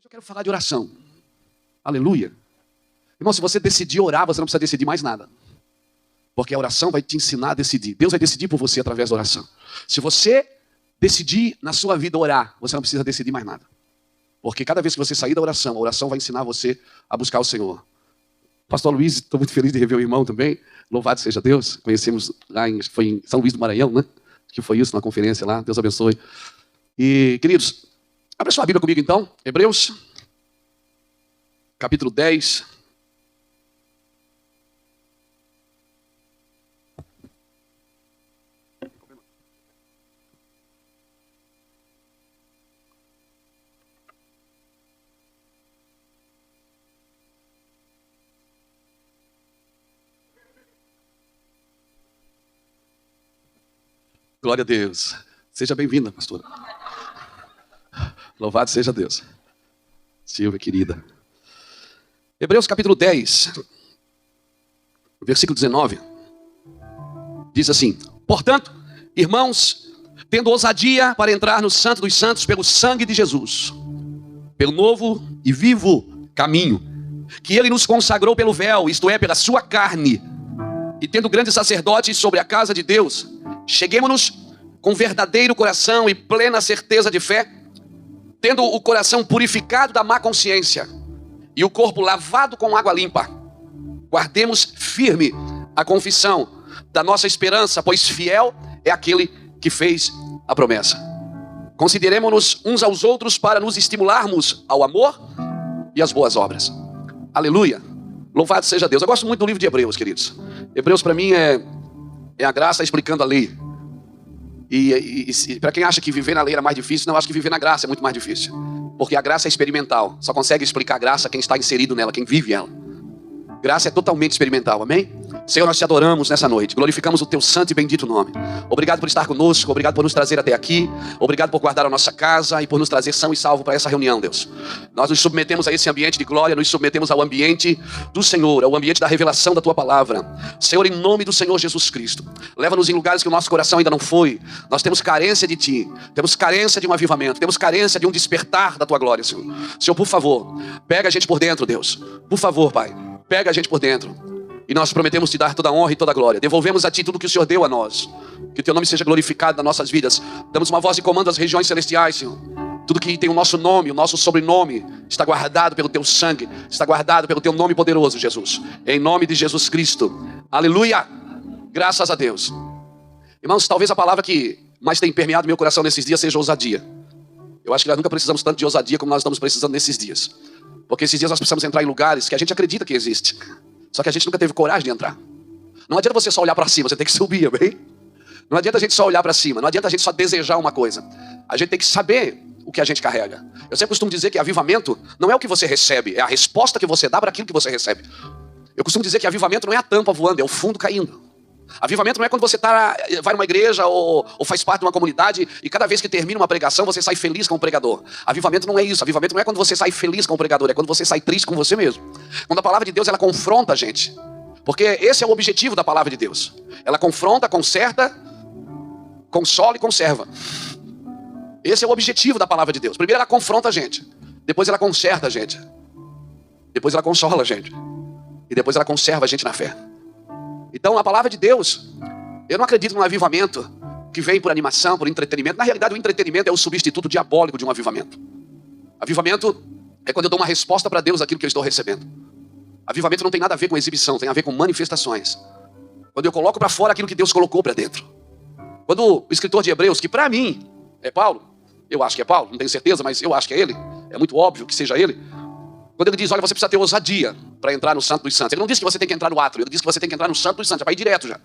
Eu quero falar de oração. Aleluia. Irmão, se você decidir orar, você não precisa decidir mais nada. Porque a oração vai te ensinar a decidir. Deus vai decidir por você através da oração. Se você decidir na sua vida orar, você não precisa decidir mais nada. Porque cada vez que você sair da oração, a oração vai ensinar você a buscar o Senhor. Pastor Luiz, estou muito feliz de rever o irmão também. Louvado seja Deus. Conhecemos lá foi em São Luís do Maranhão, né? Que foi isso, na conferência lá. Deus abençoe. E, queridos, abra sua Bíblia comigo então. Hebreus, capítulo 10. Glória a Deus. Seja bem-vinda, pastora. Louvado seja Deus. Silvia, querida. Hebreus capítulo 10, versículo 19. Diz assim: portanto, irmãos, tendo ousadia para entrar no Santo dos Santos pelo sangue de Jesus, pelo novo e vivo caminho, que ele nos consagrou pelo véu, isto é, pela sua carne, e tendo grande sacerdote sobre a casa de Deus, cheguemo-nos com verdadeiro coração e plena certeza de fé, tendo o coração purificado da má consciência e o corpo lavado com água limpa. Guardemos firme a confissão da nossa esperança, pois fiel é aquele que fez a promessa. Consideremo-nos uns aos outros para nos estimularmos ao amor e às boas obras. Aleluia! Louvado seja Deus. Eu gosto muito do livro de Hebreus, queridos. Hebreus para mim é a graça explicando a lei. E para quem acha que viver na lei era mais difícil, não, acho que viver na graça é muito mais difícil. Porque a graça é experimental. Só consegue explicar a graça quem está inserido nela, quem vive ela. Graça é totalmente experimental, amém? Senhor, nós te adoramos nessa noite, glorificamos o teu santo e bendito nome. Obrigado por estar conosco, obrigado por nos trazer até aqui, obrigado por guardar a nossa casa e por nos trazer são e salvo para essa reunião, Deus. Nós nos submetemos a esse ambiente de glória, nos submetemos ao ambiente do Senhor, ao ambiente da revelação da tua palavra. Senhor, em nome do Senhor Jesus Cristo, leva-nos em lugares que o nosso coração ainda não foi. Nós temos carência de ti, temos carência de um avivamento, temos carência de um despertar da tua glória, Senhor. Senhor, por favor, pega a gente por dentro, Deus. Por favor, Pai, pega a gente por dentro. E nós prometemos te dar toda a honra e toda a glória. Devolvemos a ti tudo que o Senhor deu a nós. Que o teu nome seja glorificado nas nossas vidas. Damos uma voz de comando às regiões celestiais, Senhor. Tudo que tem o nosso nome, o nosso sobrenome, está guardado pelo teu sangue, está guardado pelo teu nome poderoso, Jesus. Em nome de Jesus Cristo. Aleluia! Graças a Deus. Irmãos, talvez a palavra que mais tem permeado meu coração nesses dias seja ousadia. Eu acho que nós nunca precisamos tanto de ousadia como nós estamos precisando nesses dias. Porque esses dias nós precisamos entrar em lugares que a gente acredita que existe. Só que a gente nunca teve coragem de entrar. Não adianta você só olhar para cima, você tem que subir, amém? Não adianta a gente só olhar para cima, não adianta a gente só desejar uma coisa. A gente tem que saber o que a gente carrega. Eu sempre costumo dizer que avivamento não é o que você recebe, é a resposta que você dá para aquilo que você recebe. Eu costumo dizer que avivamento não é a tampa voando, é o fundo caindo. Avivamento não é quando você vai numa igreja ou faz parte de uma comunidade e cada vez que termina uma pregação você sai feliz com o pregador. Avivamento não é isso. Avivamento não é quando você sai feliz com o pregador, é quando você sai triste com você mesmo. Quando a palavra de Deus ela confronta a gente. Porque esse é o objetivo da palavra de Deus. Ela confronta, conserta, consola e conserva. Esse é o objetivo da palavra de Deus. Primeiro ela confronta a gente, depois ela conserta a gente, depois ela consola a gente e depois ela conserva a gente na fé. Então a palavra de Deus, eu não acredito num avivamento que vem por animação, por entretenimento. Na realidade o entretenimento é o substituto diabólico de um avivamento. Avivamento é quando eu dou uma resposta para Deus àquilo que eu estou recebendo. Avivamento não tem nada a ver com exibição, tem a ver com manifestações. Quando eu coloco para fora aquilo que Deus colocou para dentro. Quando o escritor de Hebreus, que para mim é Paulo, eu acho que é Paulo, não tenho certeza, mas eu acho que é ele, é muito óbvio que seja ele. Quando ele diz, olha, você precisa ter ousadia para entrar no Santo dos Santos. Ele não disse que você tem que entrar no átrio, ele disse que você tem que entrar no Santo dos Santos, já vai ir direto já.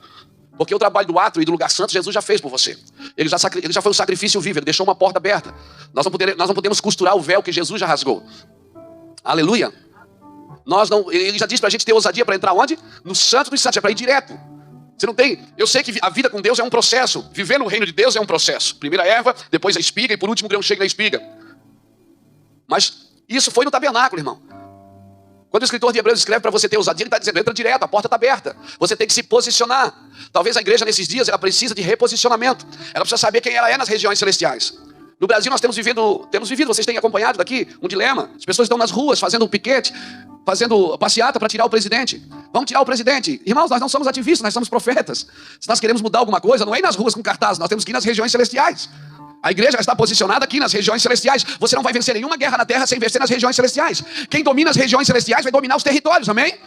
Porque o trabalho do átrio e do lugar santo, Jesus já fez por você. Ele já foi o sacrifício vivo, ele deixou uma porta aberta. Nós não podemos costurar o véu que Jesus já rasgou. Aleluia. Ele já disse para a gente ter ousadia para entrar onde? No Santo dos Santos, é para ir direto. Você não tem... Eu sei que a vida com Deus é um processo. Viver no reino de Deus é um processo. Primeiro a erva, depois a espiga e por último o grão chega na espiga. Mas isso foi no tabernáculo, irmão. Quando o escritor de Hebreus escreve para você ter ousadia, ele está dizendo, entra direto, a porta está aberta. Você tem que se posicionar. Talvez a igreja nesses dias, ela precisa de reposicionamento. Ela precisa saber quem ela é nas regiões celestiais. No Brasil nós temos vivido, vocês têm acompanhado daqui, um dilema. As pessoas estão nas ruas fazendo piquete, fazendo passeata para tirar o presidente. Vamos tirar o presidente. Irmãos, nós não somos ativistas, nós somos profetas. Se nós queremos mudar alguma coisa, não é ir nas ruas com cartaz, nós temos que ir nas regiões celestiais. A igreja está posicionada aqui nas regiões celestiais. Você não vai vencer nenhuma guerra na terra sem vencer nas regiões celestiais. Quem domina as regiões celestiais vai dominar os territórios, amém?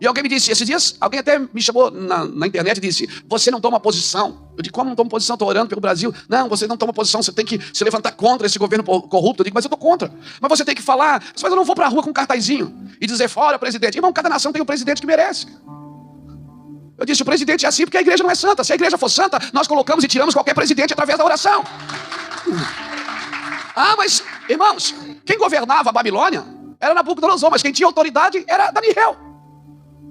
E alguém me disse, esses dias, alguém até me chamou na internet e disse, você não toma posição. Eu digo, como não tomo posição? Estou orando pelo Brasil. Não, você não toma posição, você tem que se levantar contra esse governo corrupto. Eu digo, mas eu estou contra. Mas você tem que falar, mas eu não vou para a rua com um cartazinho e dizer, fora presidente. Irmão, cada nação tem o presidente que merece. Eu disse, o presidente é assim porque a igreja não é santa. Se a igreja for santa, nós colocamos e tiramos qualquer presidente através da oração. Ah, mas, irmãos, quem governava a Babilônia era Nabucodonosor, mas quem tinha autoridade era Daniel.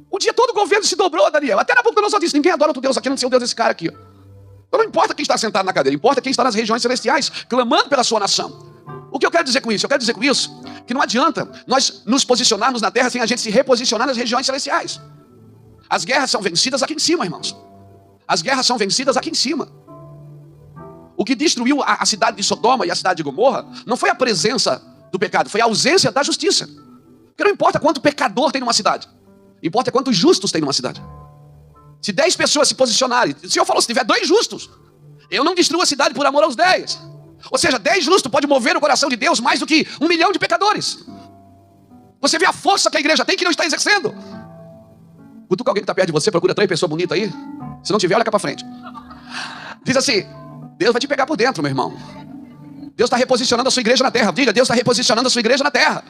Um dia todo o governo se dobrou a Daniel. Até Nabucodonosor disse, ninguém adora outro Deus aqui, não sei o Deus desse cara aqui. Então não importa quem está sentado na cadeira, importa quem está nas regiões celestiais, clamando pela sua nação. O que eu quero dizer com isso? Eu quero dizer com isso que não adianta nós nos posicionarmos na terra sem a gente se reposicionar nas regiões celestiais. As guerras são vencidas aqui em cima, irmãos. As guerras são vencidas aqui em cima. O que destruiu a cidade de Sodoma e a cidade de Gomorra não foi a presença do pecado, foi a ausência da justiça. Porque não importa quanto pecador tem numa cidade, importa quantos justos tem numa cidade. Se 10 pessoas se posicionarem, o Senhor falou, se tiver 2 justos, eu não destruo a cidade por amor aos 10. Ou seja, 10 justos pode mover o coração de Deus mais do que 1 milhão de pecadores. Você vê a força que a igreja tem que não está exercendo. Cutuca alguém que está perto de você, procura 3 pessoas bonitas aí. Se não tiver, olha cá para frente. Diz assim, Deus vai te pegar por dentro, meu irmão. Deus está reposicionando a sua igreja na terra. Diga, Deus está reposicionando a sua igreja na terra.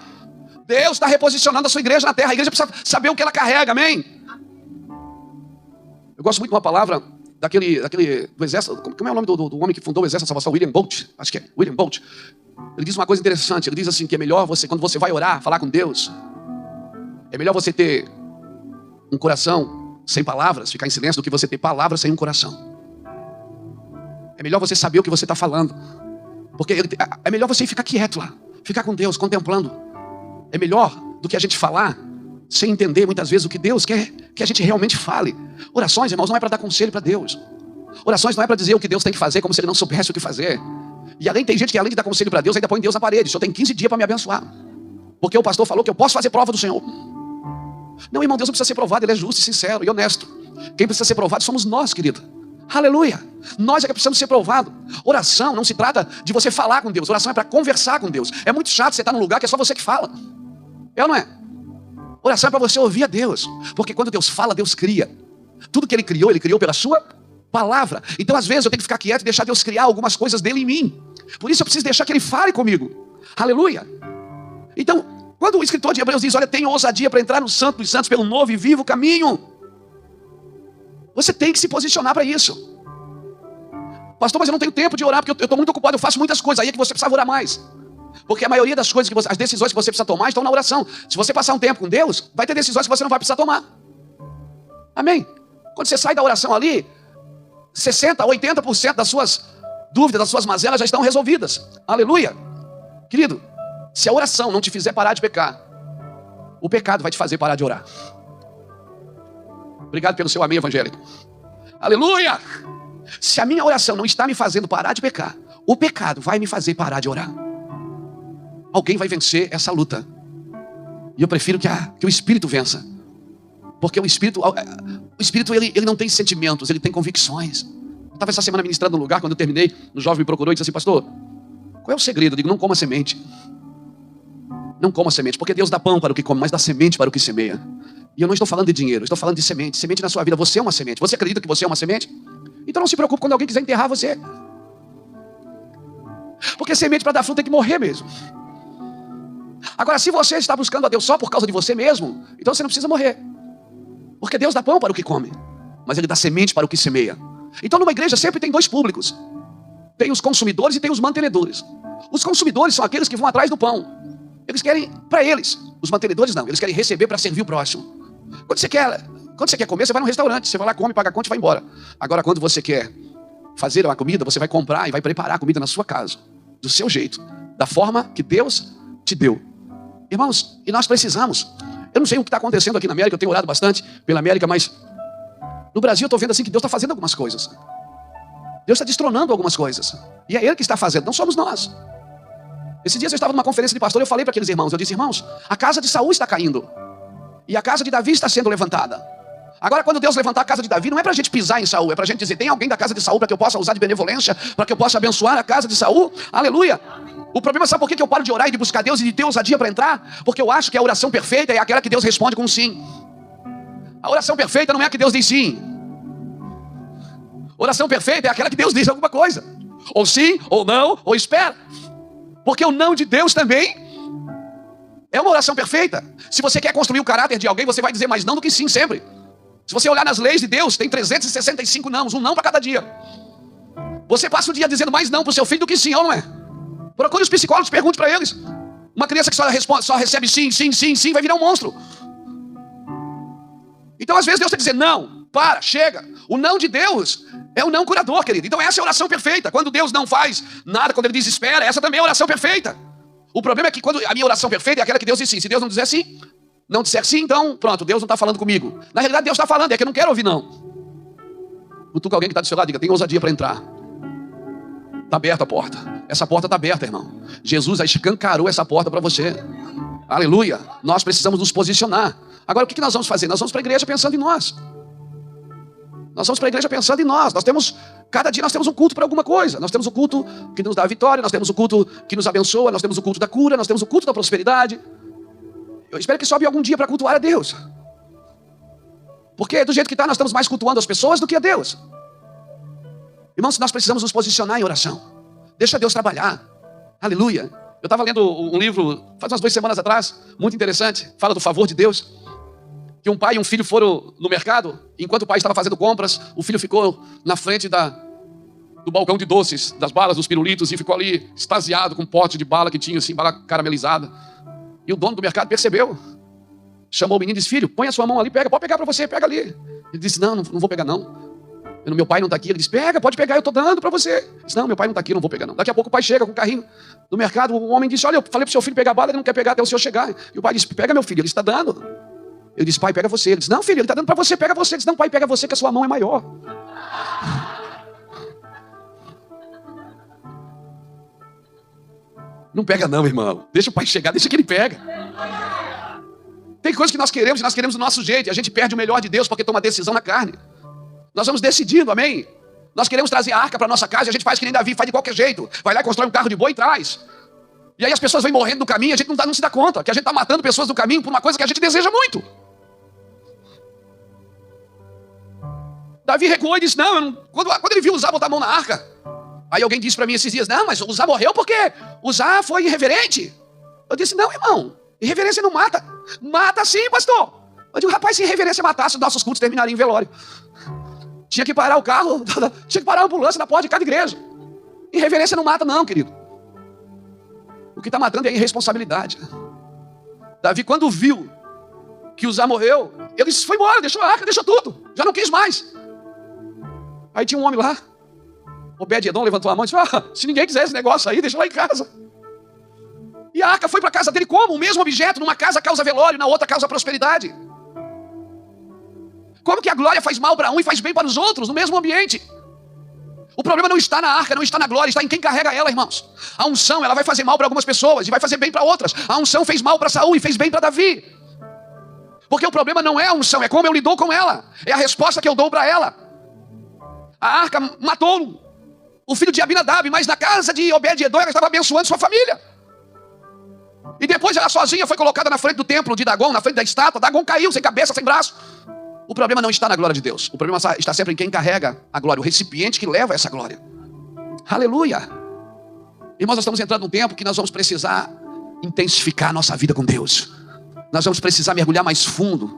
Deus está reposicionando a sua igreja na terra. A igreja precisa saber o que ela carrega, amém? Eu gosto muito de uma palavra do exército. Como é o nome do homem que fundou o exército da salvação? William Bolt, acho que é, William Bolt. Ele diz uma coisa interessante. Ele diz assim, que é melhor você, quando você vai orar, falar com Deus, é melhor você ter um coração sem palavras, ficar em silêncio, do que você ter palavras sem um coração. É melhor você saber o que você está falando. Porque é melhor você ficar quieto lá, ficar com Deus, contemplando. É melhor do que a gente falar sem entender muitas vezes o que Deus quer que a gente realmente fale. Orações, irmãos, não é para dar conselho para Deus. Orações não é para dizer o que Deus tem que fazer, como se ele não soubesse o que fazer. E tem gente que além de dar conselho para Deus, ainda põe Deus na parede. O Senhor tem 15 dias para me abençoar, porque o pastor falou que eu posso fazer prova do Senhor. Não, irmão, Deus não precisa ser provado, Ele é justo, sincero e honesto. Quem precisa ser provado somos nós, querido. Aleluia. Nós é que precisamos ser provados. Oração não se trata de você falar com Deus. Oração é para conversar com Deus. É muito chato você estar num lugar que é só você que fala. É ou não é? Oração é para você ouvir a Deus. Porque quando Deus fala, Deus cria. Tudo que Ele criou pela sua palavra. Então às vezes eu tenho que ficar quieto e deixar Deus criar algumas coisas dele em mim. Por isso eu preciso deixar que Ele fale comigo. Aleluia. Então, quando o escritor de Hebreus diz, olha, tenha ousadia para entrar no Santo dos Santos pelo novo e vivo caminho. Você tem que se posicionar para isso. Pastor, mas eu não tenho tempo de orar, porque eu estou muito ocupado, eu faço muitas coisas. Aí é que você precisa orar mais. Porque a maioria das coisas, as decisões que você precisa tomar estão na oração. Se você passar um tempo com Deus, vai ter decisões que você não vai precisar tomar. Amém? Quando você sai da oração ali, 60%, 80% das suas dúvidas, das suas mazelas já estão resolvidas. Aleluia. Querido, se a oração não te fizer parar de pecar, o pecado vai te fazer parar de orar. Obrigado pelo seu amém evangélico. Aleluia! Se a minha oração não está me fazendo parar de pecar, o pecado vai me fazer parar de orar. Alguém vai vencer essa luta. E eu prefiro que o Espírito vença. Porque o Espírito ele não tem sentimentos, ele tem convicções. Eu estava essa semana ministrando num lugar, quando eu terminei, o jovem me procurou e disse assim, pastor, qual é o segredo? Eu digo, não coma semente. Não coma semente, porque Deus dá pão para o que come, mas dá semente para o que semeia. E eu não estou falando de dinheiro, eu estou falando de semente. Semente na sua vida, você é uma semente. Você acredita que você é uma semente? Então não se preocupe quando alguém quiser enterrar você. Porque semente para dar fruto tem que morrer mesmo. Agora, se você está buscando a Deus só por causa de você mesmo, então você não precisa morrer. Porque Deus dá pão para o que come, mas Ele dá semente para o que semeia. Então numa igreja sempre tem 2 públicos. Tem os consumidores e tem os mantenedores. Os consumidores são aqueles que vão atrás do pão. Eles querem para eles. Os mantenedores não, eles querem receber para servir o próximo. Quando você quer comer, você vai num restaurante, você vai lá, come, paga a conta e vai embora. Agora, quando você quer fazer uma comida, você vai comprar e vai preparar a comida na sua casa, do seu jeito, da forma que Deus te deu. Irmãos, e nós precisamos. Eu não sei o que está acontecendo aqui na América, eu tenho orado bastante pela América, mas no Brasil eu estou vendo assim que Deus está fazendo algumas coisas. Deus está destronando algumas coisas. E é Ele que está fazendo, não somos nós. Esses dias eu estava numa conferência de pastor e eu falei para aqueles irmãos, eu disse, irmãos, a casa de Saul está caindo. E a casa de Davi está sendo levantada. Agora, quando Deus levantar a casa de Davi, não é para a gente pisar em Saul, é para a gente dizer, tem alguém da casa de Saul para que eu possa usar de benevolência, para que eu possa abençoar a casa de Saul? Aleluia! O problema, sabe por que eu paro de orar e de buscar Deus e de ter ousadia para entrar? Porque eu acho que a oração perfeita é aquela que Deus responde com sim. A oração perfeita não é a que Deus diz sim. Oração perfeita é aquela que Deus diz alguma coisa. Ou sim, ou não, ou espera. Porque o não de Deus também é uma oração perfeita. Se você quer construir o caráter de alguém, você vai dizer mais não do que sim sempre. Se você olhar nas leis de Deus, tem 365 nãos, um não para cada dia. Você passa o dia dizendo mais não para o seu filho do que sim, ou não é? Procure os psicólogos, pergunte para eles. Uma criança que só recebe sim, sim, sim, sim, vai virar um monstro. Então às vezes Deus está dizendo não, para, chega. O não de Deus é o não curador, querido. Então essa é a oração perfeita. Quando Deus não faz nada, quando Ele diz espera, essa também é a oração perfeita. O problema é que quando a minha oração perfeita é aquela que Deus diz sim. Se Deus não disser sim, não disser sim, então pronto, Deus não está falando comigo. Na realidade Deus está falando, é que eu não quero ouvir não. Cutuca alguém que está do seu lado, diga, tem ousadia para entrar. Está aberta a porta. Essa porta está aberta, irmão. Jesus escancarou essa porta para você. Aleluia. Nós precisamos nos posicionar. Agora o que nós vamos fazer? Nós vamos para a igreja pensando em nós. Nós vamos para a igreja pensando em nós. Cada dia nós temos um culto para alguma coisa. Nós temos o culto que nos dá a vitória, nós temos o culto que nos abençoa, nós temos o culto da cura, nós temos o culto da prosperidade. Eu espero que sobe algum dia para cultuar a Deus. Porque do jeito que está, nós estamos mais cultuando as pessoas do que a Deus. Irmãos, nós precisamos nos posicionar em oração. Deixa Deus trabalhar. Aleluia. Eu estava lendo um livro, faz umas 2 semanas atrás, muito interessante, fala do favor de Deus. Que um pai e um filho foram no mercado, e enquanto o pai estava fazendo compras, o filho ficou na frente do balcão de doces, das balas, dos pirulitos, e ficou ali extasiado com um pote de bala que tinha, assim, bala caramelizada. E o dono do mercado percebeu. Chamou o menino e disse, filho, põe a sua mão ali, pega, pode pegar para você, pega ali. Ele disse, não vou pegar não. Meu pai não está aqui. Ele disse, pega, pode pegar, eu estou dando para você. Ele disse, não, meu pai não está aqui, eu não vou pegar não. Daqui a pouco o pai chega com o carrinho no mercado, o homem disse, olha, eu falei para o seu filho pegar a bala, ele não quer pegar até o senhor chegar. E o pai disse, pega meu filho, ele está dando. Eu disse, pai, pega você. Ele disse, não filho, ele está dando para você, pega você. Ele disse, não pai, pega você que a sua mão é maior. Não pega não, irmão. Deixa o pai chegar, deixa que ele pega. Tem coisas que nós queremos e nós queremos do nosso jeito. E a gente perde o melhor de Deus porque toma decisão na carne. Nós vamos decidindo, amém? Nós queremos trazer a arca para nossa casa e a gente faz que nem Davi, faz de qualquer jeito. Vai lá e constrói um carro de boi e traz. E aí as pessoas vêm morrendo no caminho e a gente não se dá conta que a gente está matando pessoas no caminho por uma coisa que a gente deseja muito. Davi recuou e disse, quando ele viu Uzá botar a mão na arca, aí alguém disse para mim esses dias, não, mas Uzá morreu porque Uzá foi irreverente. Eu disse, não, irmão, irreverência não mata. Mata sim, pastor. Eu digo, rapaz, se irreverência matasse, os nossos cultos terminariam em velório. Tinha que parar o carro, tinha que parar a ambulância na porta de cada igreja. Irreverência não mata não, querido. O que está matando é a irresponsabilidade. Davi, quando viu que Uzá morreu, ele foi embora, deixou a arca, deixou tudo. Já não quis mais. Aí tinha um homem lá, Obed-Edom levantou a mão e disse, se ninguém quiser esse negócio aí, deixa lá em casa. E a arca foi para a casa dele como? O mesmo objeto, numa casa causa velório, na outra causa prosperidade. Como que a glória faz mal para um e faz bem para os outros, no mesmo ambiente? O problema não está na arca, não está na glória, está em quem carrega ela, irmãos. A unção, ela vai fazer mal para algumas pessoas e vai fazer bem para outras. A unção fez mal para Saul e fez bem para Davi. Porque o problema não é a unção, é como eu lido com ela. É a resposta que eu dou para ela. A arca matou o filho de Abinadab, mas na casa de Obed-Edom ela estava abençoando sua família. E depois ela sozinha foi colocada na frente do templo de Dagon, na frente da estátua. Dagon caiu, sem cabeça, sem braço. O problema não está na glória de Deus. O problema está sempre em quem carrega a glória, o recipiente que leva essa glória. Aleluia. Irmãos, nós estamos entrando num tempo que nós vamos precisar intensificar a nossa vida com Deus. Nós vamos precisar mergulhar mais fundo.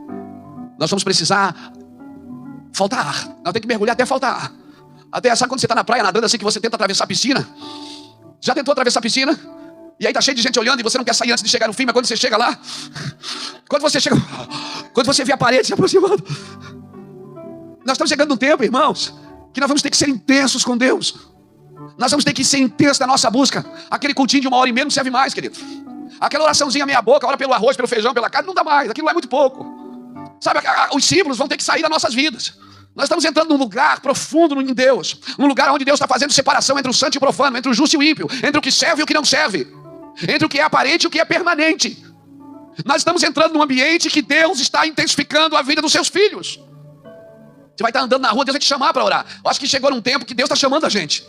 Nós vamos precisar faltar ar. Nós temos que mergulhar até faltar ar. Até, sabe quando você está na praia nadando assim que você tenta atravessar a piscina? Já tentou atravessar a piscina? E aí está cheio de gente olhando e você não quer sair antes de chegar no fim, mas quando você chega lá, quando você vê a parede se aproximando, nós estamos chegando num tempo, irmãos, que nós vamos ter que ser intensos com Deus. Nós vamos ter que ser intensos na nossa busca. Aquele cultinho de 1h30 não serve mais, querido. Aquela oraçãozinha meia boca, ora pelo arroz, pelo feijão, pela carne, não dá mais. Aquilo lá é muito pouco. Sabe, os símbolos vão ter que sair das nossas vidas. Nós estamos entrando num lugar profundo em Deus. Num lugar onde Deus está fazendo separação entre o santo e o profano, entre o justo e o ímpio, entre o que serve e o que não serve, entre o que é aparente e o que é permanente. Nós estamos entrando num ambiente que Deus está intensificando a vida dos seus filhos. Você vai estar andando na rua, Deus vai te chamar para orar. Eu acho que chegou num tempo que Deus está chamando a gente.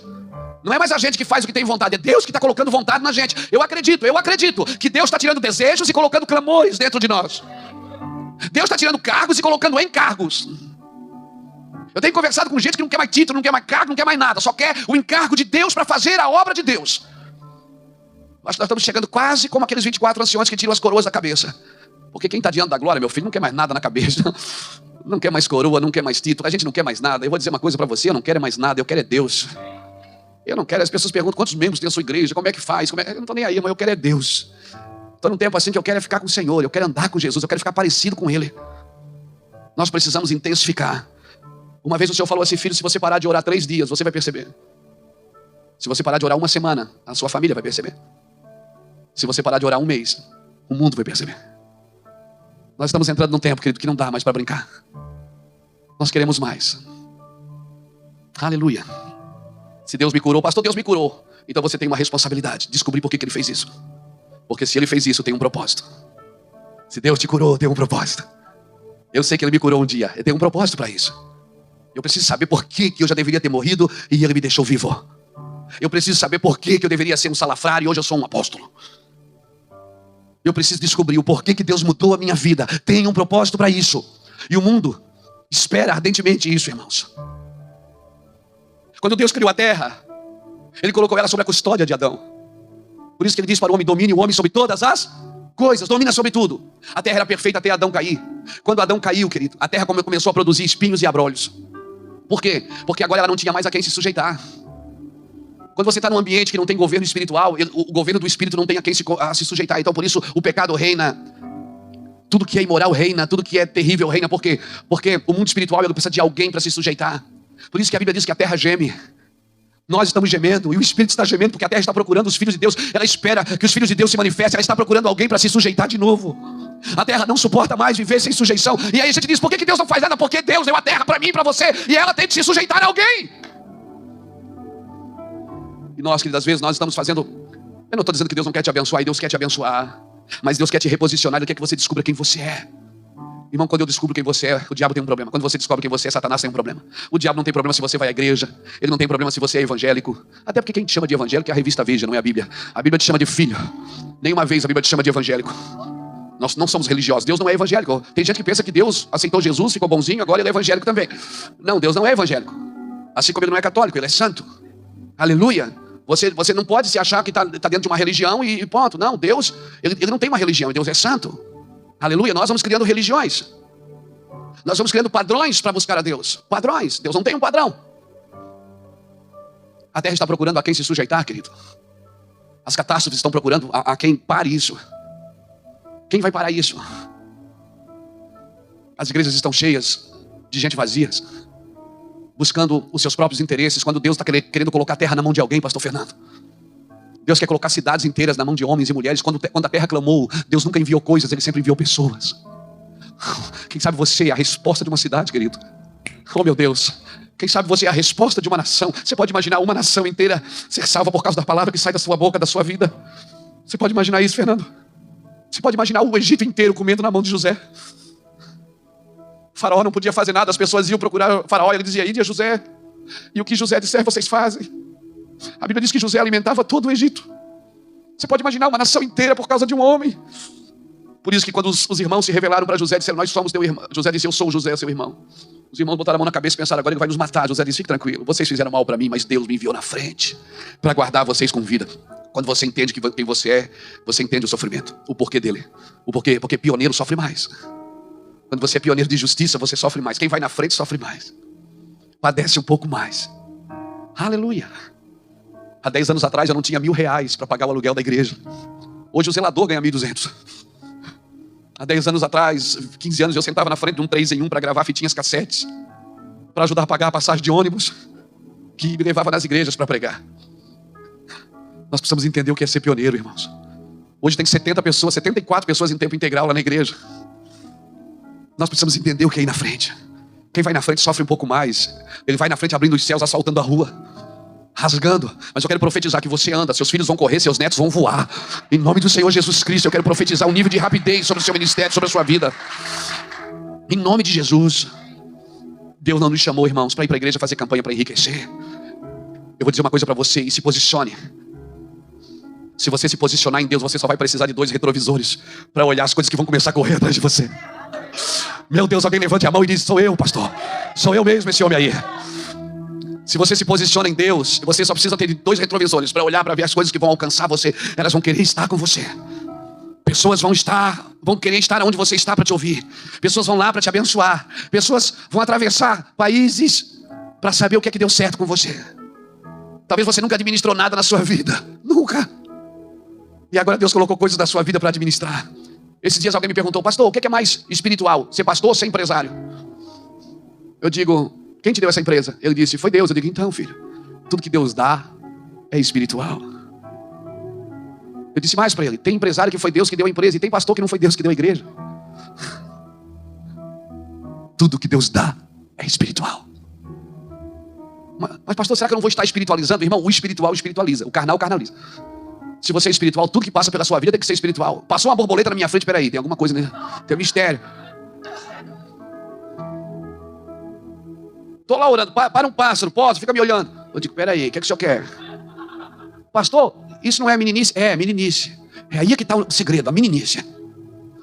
Não é mais a gente que faz o que tem vontade, é Deus que está colocando vontade na gente. Eu acredito que Deus está tirando desejos e colocando clamores dentro de nós. Deus está tirando cargos e colocando encargos. Eu tenho conversado com gente que não quer mais título, não quer mais cargo, não quer mais nada. Só quer o encargo de Deus para fazer a obra de Deus. Acho que nós estamos chegando quase como aqueles 24 anciões que tiram as coroas da cabeça. Porque quem está diante da glória, meu filho, não quer mais nada na cabeça. Não quer mais coroa, não quer mais título. A gente não quer mais nada. Eu vou dizer uma coisa para você, eu não quero mais nada, eu quero é Deus. Eu não quero, as pessoas perguntam quantos membros tem a sua igreja, como é que faz, Eu não estou nem aí, mas eu quero é Deus. Estou num tempo assim que eu quero é ficar com o Senhor, eu quero andar com Jesus, eu quero ficar parecido com Ele. Nós precisamos intensificar. Uma vez o Senhor falou assim, filho, se você parar de orar 3 dias, você vai perceber. Se você parar de orar 1 semana, a sua família vai perceber. Se você parar de orar 1 mês, o mundo vai perceber. Nós estamos entrando num tempo, querido, que não dá mais para brincar. Nós queremos mais. Aleluia. Se Deus me curou, pastor, Deus me curou. Então você tem uma responsabilidade, descobrir por que Ele fez isso. Porque se Ele fez isso, tem um propósito. Se Deus te curou, tem um propósito. Eu sei que Ele me curou um dia, eu tenho um propósito para isso. Eu preciso saber por que eu já deveria ter morrido e Ele me deixou vivo. Eu preciso saber por que eu deveria ser um salafrário e hoje eu sou um apóstolo. Eu preciso descobrir o porquê que Deus mudou a minha vida. Tem um propósito para isso. E o mundo espera ardentemente isso, irmãos. Quando Deus criou a terra, Ele colocou ela sob a custódia de Adão. Por isso que Ele diz para o homem, domine o homem sobre todas as coisas, domina sobre tudo. A terra era perfeita até Adão cair. Quando Adão caiu, querido, a terra começou a produzir espinhos e abrolhos. Por quê? Porque agora ela não tinha mais a quem se sujeitar. Quando você está num ambiente que não tem governo espiritual, o governo do espírito não tem a quem se sujeitar. Então por isso o pecado reina. Tudo que é imoral reina, tudo que é terrível reina. Por quê? Porque o mundo espiritual ele precisa de alguém para se sujeitar. Por isso que a Bíblia diz que a terra geme. Nós estamos gemendo e o Espírito está gemendo porque a terra está procurando os filhos de Deus. Ela espera que os filhos de Deus se manifestem. Ela está procurando alguém para se sujeitar de novo. A terra não suporta mais viver sem sujeição. E aí a gente diz, por que Deus não faz nada? Porque Deus deu a terra para mim e para você. E ela tem que se sujeitar a alguém. E nós, queridas, às vezes nós estamos fazendo... Eu não estou dizendo que Deus não quer te abençoar e Deus quer te abençoar. Mas Deus quer te reposicionar. Ele quer que você descubra quem você é. Irmão, quando eu descubro quem você é, o diabo tem um problema. Quando você descobre quem você é, Satanás tem um problema. O diabo não tem problema se você vai à igreja. Ele não tem problema se você é evangélico. Até porque quem te chama de evangélico é a revista Veja, não é a Bíblia. A Bíblia te chama de filho. Nenhuma vez a Bíblia te chama de evangélico. Nós não somos religiosos. Deus não é evangélico. Tem gente que pensa que Deus aceitou Jesus, ficou bonzinho, agora ele é evangélico também. Não, Deus não é evangélico. Assim como ele não é católico, ele é santo. Aleluia. Você não pode se achar que está dentro de uma religião e ponto. Não, Deus, ele não tem uma religião, Deus é santo. Aleluia. Nós vamos criando religiões. Nós vamos criando padrões para buscar a Deus. Padrões. Deus não tem um padrão. A terra está procurando a quem se sujeitar, querido. As catástrofes estão procurando a quem pare isso. Quem vai parar isso? As igrejas estão cheias de gente vazias, buscando os seus próprios interesses, quando Deus está querendo colocar a terra na mão de alguém, pastor Fernando. Deus quer colocar cidades inteiras na mão de homens e mulheres. Quando a terra clamou, Deus nunca enviou coisas, Ele sempre enviou pessoas. Quem sabe você é a resposta de uma cidade, querido? Oh, meu Deus. Quem sabe você é a resposta de uma nação. Você pode imaginar uma nação inteira ser salva por causa da palavra que sai da sua boca, da sua vida? Você pode imaginar isso, Fernando? Você pode imaginar o Egito inteiro comendo na mão de José? O faraó não podia fazer nada. As pessoas iam procurar o faraó e ele dizia, ide a José. E o que José disser, vocês fazem. A Bíblia diz que José alimentava todo o Egito. Você pode imaginar uma nação inteira por causa de um homem. Por isso que quando os irmãos se revelaram para José, disseram, nós somos teu irmão. José disse, eu sou o José, seu irmão. Os irmãos botaram a mão na cabeça e pensaram, agora ele vai nos matar. José disse, fique tranquilo, vocês fizeram mal para mim, mas Deus me enviou na frente para guardar vocês com vida. Quando você entende quem você é, você entende o sofrimento, o porquê dele. O porquê, porque pioneiro sofre mais. Quando você é pioneiro de justiça, você sofre mais. Quem vai na frente sofre mais. Padece um pouco mais. Aleluia. Há 10 anos atrás eu não tinha R$1.000 para pagar o aluguel da igreja. Hoje o zelador ganha 1.200. Há 10 anos atrás, 15 anos, eu sentava na frente de um 3 em 1 para gravar fitinhas cassetes, para ajudar a pagar a passagem de ônibus, que me levava nas igrejas para pregar. Nós precisamos entender o que é ser pioneiro, irmãos. Hoje tem 74 pessoas em tempo integral lá na igreja. Nós precisamos entender o que é ir na frente. Quem vai na frente sofre um pouco mais. Ele vai na frente abrindo os céus, assaltando a rua, rasgando. Mas eu quero profetizar que você anda, seus filhos vão correr, seus netos vão voar. Em nome do Senhor Jesus Cristo, eu quero profetizar um nível de rapidez sobre o seu ministério, sobre a sua vida. Em nome de Jesus. Deus não nos chamou, irmãos, para ir para a igreja fazer campanha para enriquecer. Eu vou dizer uma coisa para você, e se posicione. Se você se posicionar em Deus, você só vai precisar de 2 retrovisores para olhar as coisas que vão começar a correr atrás de você. Meu Deus, alguém levante a mão e diz: sou eu, pastor. Sou eu mesmo esse homem aí. Se você se posiciona em Deus, você só precisa ter 2 retrovisores para olhar, para ver as coisas que vão alcançar você. Elas vão querer estar com você. Pessoas vão querer estar onde você está para te ouvir. Pessoas vão lá para te abençoar. Pessoas vão atravessar países para saber o que é que deu certo com você. Talvez você nunca administrou nada na sua vida. Nunca. E agora Deus colocou coisas da sua vida para administrar. Esses dias alguém me perguntou: pastor, o que é mais espiritual? Ser pastor ou ser empresário? Eu digo: quem te deu essa empresa? Ele disse: foi Deus. Eu digo: então, filho, tudo que Deus dá é espiritual. Eu disse mais para ele: tem empresário que foi Deus que deu a empresa, e tem pastor que não foi Deus que deu a igreja. Tudo que Deus dá é espiritual. Mas pastor, será que eu não vou estar espiritualizando? Irmão, o espiritual espiritualiza, o carnal carnaliza. Se você é espiritual, tudo que passa pela sua vida tem que ser espiritual. Passou uma borboleta na minha frente, peraí, tem alguma coisa, né? Tem um mistério. Estou lá orando, para um pássaro, posso? Fica me olhando. Eu digo: peraí, o que é que o senhor quer? Pastor, isso não é meninice? É, meninice. É aí que está o segredo, a meninice.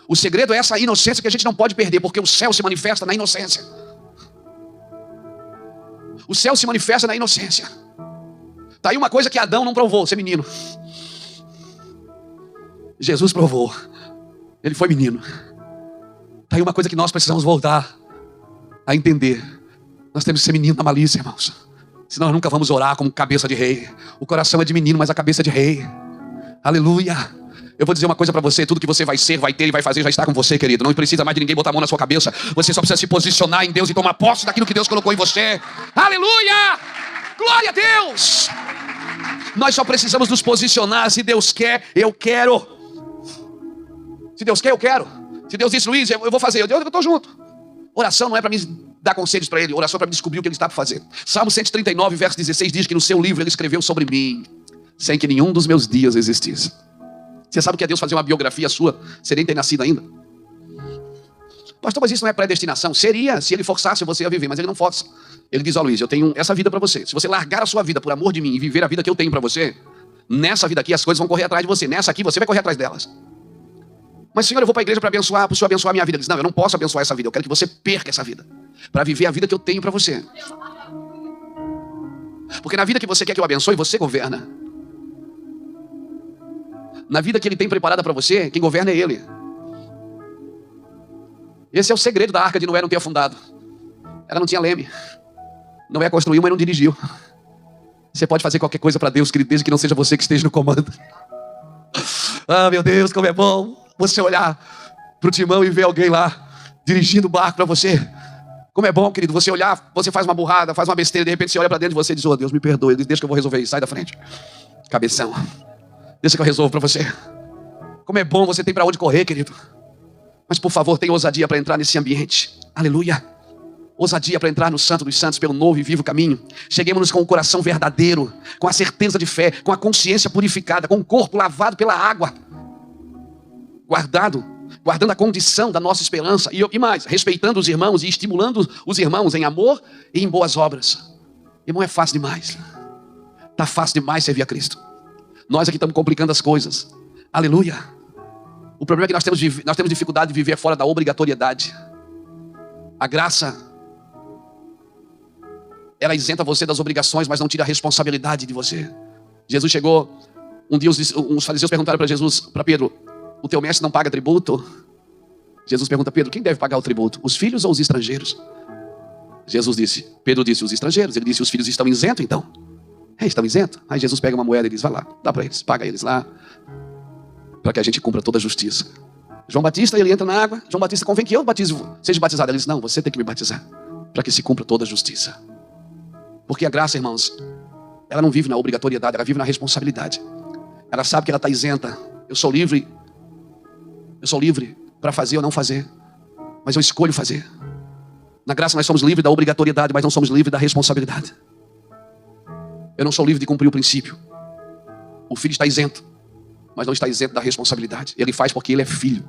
O segredo é essa inocência que a gente não pode perder, porque o céu se manifesta na inocência. O céu se manifesta na inocência. Está aí uma coisa que Adão não provou, ser menino. Jesus provou. Ele foi menino. Está aí uma coisa que nós precisamos voltar a entender. Nós temos que ser menino na malícia, irmãos. Senão nós nunca vamos orar como cabeça de rei. O coração é de menino, mas a cabeça é de rei. Aleluia. Eu vou dizer uma coisa para você: tudo que você vai ser, vai ter e vai fazer já está com você, querido. Não precisa mais de ninguém botar a mão na sua cabeça. Você só precisa se posicionar em Deus e tomar posse daquilo que Deus colocou em você. Aleluia! Glória a Deus! Nós só precisamos nos posicionar. Se Deus quer, eu quero. Se Deus quer, eu quero. Se Deus disse: Luiz, eu vou fazer, eu estou junto. Oração não é para mim dar conselhos para ele. Oração é para me descobrir o que ele está para fazer. Salmo 139, verso 16 diz que no seu livro ele escreveu sobre mim, sem que nenhum dos meus dias existisse. Você sabe o que é Deus fazer uma biografia sua sem nem ter nascido ainda? Pastor, mas isso não é predestinação? Seria, se ele forçasse você a viver, mas ele não força. Ele diz: ó Luiz, eu tenho essa vida para você. Se você largar a sua vida por amor de mim e viver a vida que eu tenho para você, nessa vida aqui as coisas vão correr atrás de você. Nessa aqui você vai correr atrás delas. Mas Senhor, eu vou para a igreja para abençoar, para o Senhor abençoar a minha vida. Ele diz: não, eu não posso abençoar essa vida. Eu quero que você perca essa vida para viver a vida que eu tenho para você. Porque na vida que você quer que eu abençoe, você governa. Na vida que Ele tem preparada para você, quem governa é Ele. Esse é o segredo da arca de Noé não ter afundado. Ela não tinha leme. Noé construiu, mas não dirigiu. Você pode fazer qualquer coisa para Deus, querido, desde que não seja você que esteja no comando. Ah, meu Deus, como é bom você olhar para o timão e ver alguém lá dirigindo o barco para você. Como é bom, querido, você olhar, você faz uma burrada, faz uma besteira, de repente você olha para dentro de você e diz: oh Deus, me perdoe. Ele diz: deixa que eu vou resolver isso, sai da frente. Cabeção. Deixa que eu resolvo para você. Como é bom você ter para onde correr, querido. Mas por favor, tenha ousadia para entrar nesse ambiente. Aleluia. Ousadia para entrar no Santo dos Santos pelo novo e vivo caminho. Cheguemos com o coração verdadeiro, com a certeza de fé, com a consciência purificada, com o corpo lavado pela água, guardando a condição da nossa esperança e mais, respeitando os irmãos e estimulando os irmãos em amor e em boas obras. Irmão, é fácil demais. Está fácil demais servir a Cristo. Nós aqui estamos complicando as coisas. Aleluia. O problema é que nós temos dificuldade de viver fora da obrigatoriedade. A graça, ela isenta você das obrigações, mas não tira a responsabilidade de você. Jesus chegou, um dia uns fariseus perguntaram para Jesus, para Pedro: o teu mestre não paga tributo? Jesus pergunta a Pedro: quem deve pagar o tributo? Os filhos ou os estrangeiros? Pedro disse: os estrangeiros. Ele disse: os filhos estão isentos então? Estão isentos? Aí Jesus pega uma moeda e diz: vai lá, dá para eles, paga eles lá, para que a gente cumpra toda a justiça. João Batista, ele entra na água. João Batista convém que eu seja batizado. Ele diz: não, você tem que me batizar, para que se cumpra toda a justiça. Porque a graça, irmãos, ela não vive na obrigatoriedade, ela vive na responsabilidade. Ela sabe que ela está isenta. Eu sou livre para fazer ou não fazer, mas eu escolho fazer. Na graça nós somos livres da obrigatoriedade, mas não somos livres da responsabilidade. Eu não sou livre de cumprir o princípio. O filho está isento, mas não está isento da responsabilidade. Ele faz porque ele é filho.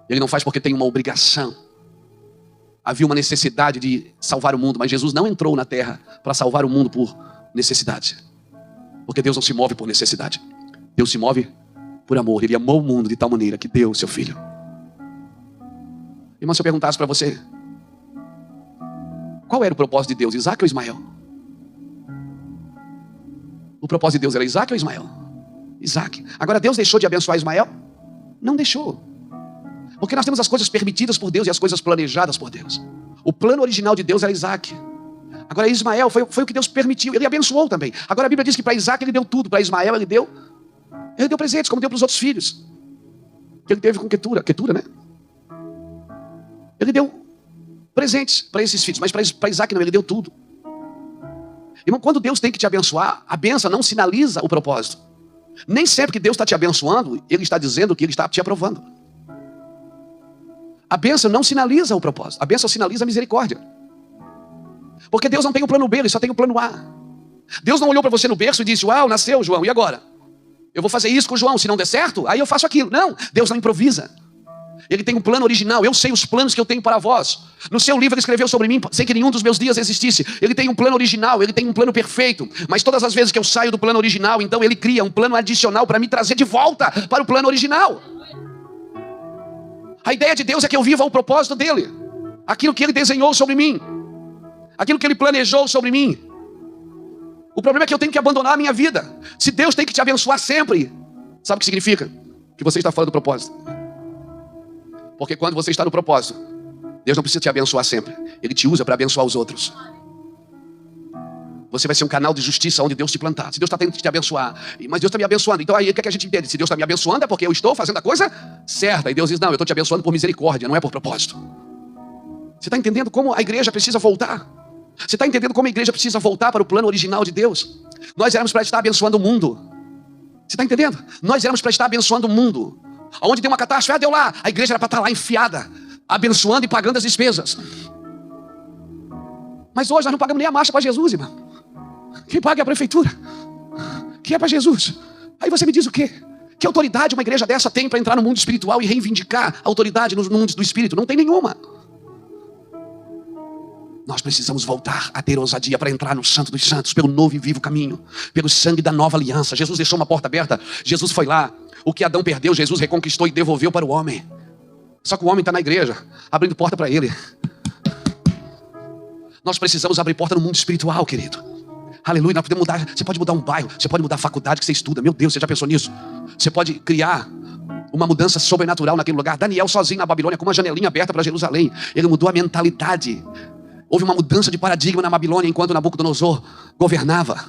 Ele não faz porque tem uma obrigação. Havia uma necessidade de salvar o mundo, mas Jesus não entrou na terra para salvar o mundo por necessidade. Porque Deus não se move por necessidade. Deus se move por amor. Ele amou o mundo de tal maneira que deu o seu filho. Irmão, se eu perguntasse para você, qual era o propósito de Deus, Isaac ou Ismael? O propósito de Deus era Isaac ou Ismael? Isaac. Agora Deus deixou de abençoar Ismael? Não deixou. Porque nós temos as coisas permitidas por Deus e as coisas planejadas por Deus. O plano original de Deus era Isaac. Agora Ismael foi o que Deus permitiu. Ele abençoou também. Agora a Bíblia diz que para Isaac ele deu tudo. Para Ismael ele deu presentes, como deu para os outros filhos. Que ele teve com Quetura, né? Ele deu presentes para esses filhos. Mas para Isaac não, ele deu tudo. Irmão, quando Deus tem que te abençoar, a bênção não sinaliza o propósito. Nem sempre que Deus está te abençoando, Ele está dizendo que Ele está te aprovando. A bênção não sinaliza o propósito. A bênção sinaliza a misericórdia. Porque Deus não tem o plano B, Ele só tem o plano A. Deus não olhou para você no berço e disse, uau, nasceu João, e agora? Eu vou fazer isso com o João, se não der certo, aí eu faço aquilo. Não, Deus não improvisa. Ele tem um plano original. Eu sei os planos que eu tenho para vós. No seu livro ele escreveu sobre mim, sem que nenhum dos meus dias existisse. Ele tem um plano original, ele tem um plano perfeito. Mas todas as vezes que eu saio do plano original, então ele cria um plano adicional para me trazer de volta para o plano original. A ideia de Deus é que eu viva o propósito dele. Aquilo que ele desenhou sobre mim. Aquilo que ele planejou sobre mim. O problema é que eu tenho que abandonar a minha vida. Se Deus tem que te abençoar sempre, sabe o que significa? Que você está fora do propósito. Porque quando você está no propósito, Deus não precisa te abençoar sempre. Ele te usa para abençoar os outros. Você vai ser um canal de justiça onde Deus te plantar. Se Deus está tentando te abençoar, mas Deus está me abençoando. Então aí o que é que a gente entende? Se Deus está me abençoando é porque eu estou fazendo a coisa certa. E Deus diz, não, eu estou te abençoando por misericórdia, não é por propósito. Você está entendendo como a igreja precisa voltar? Você está entendendo como a igreja precisa voltar para o plano original de Deus? Nós éramos para estar abençoando o mundo. Você está entendendo? Nós éramos para estar abençoando o mundo. Onde tem uma catástrofe, deu lá. A igreja era para estar lá enfiada, abençoando e pagando as despesas. Mas hoje nós não pagamos nem a marcha para Jesus, irmão. Quem paga é a prefeitura, que é para Jesus. Aí você me diz o quê? Que autoridade uma igreja dessa tem para entrar no mundo espiritual e reivindicar a autoridade no mundo do espírito? Não tem nenhuma. Nós precisamos voltar a ter ousadia para entrar no Santo dos Santos, pelo novo e vivo caminho, pelo sangue da nova aliança. Jesus deixou uma porta aberta, Jesus foi lá. O que Adão perdeu, Jesus reconquistou e devolveu para o homem. Só que o homem está na igreja, abrindo porta para ele. Nós precisamos abrir porta no mundo espiritual, querido. Aleluia, nós podemos mudar. Você pode mudar um bairro, você pode mudar a faculdade que você estuda. Meu Deus, você já pensou nisso? Você pode criar uma mudança sobrenatural naquele lugar. Daniel sozinho na Babilônia, com uma janelinha aberta para Jerusalém. Ele mudou a mentalidade. Houve uma mudança de paradigma na Babilônia enquanto Nabucodonosor governava.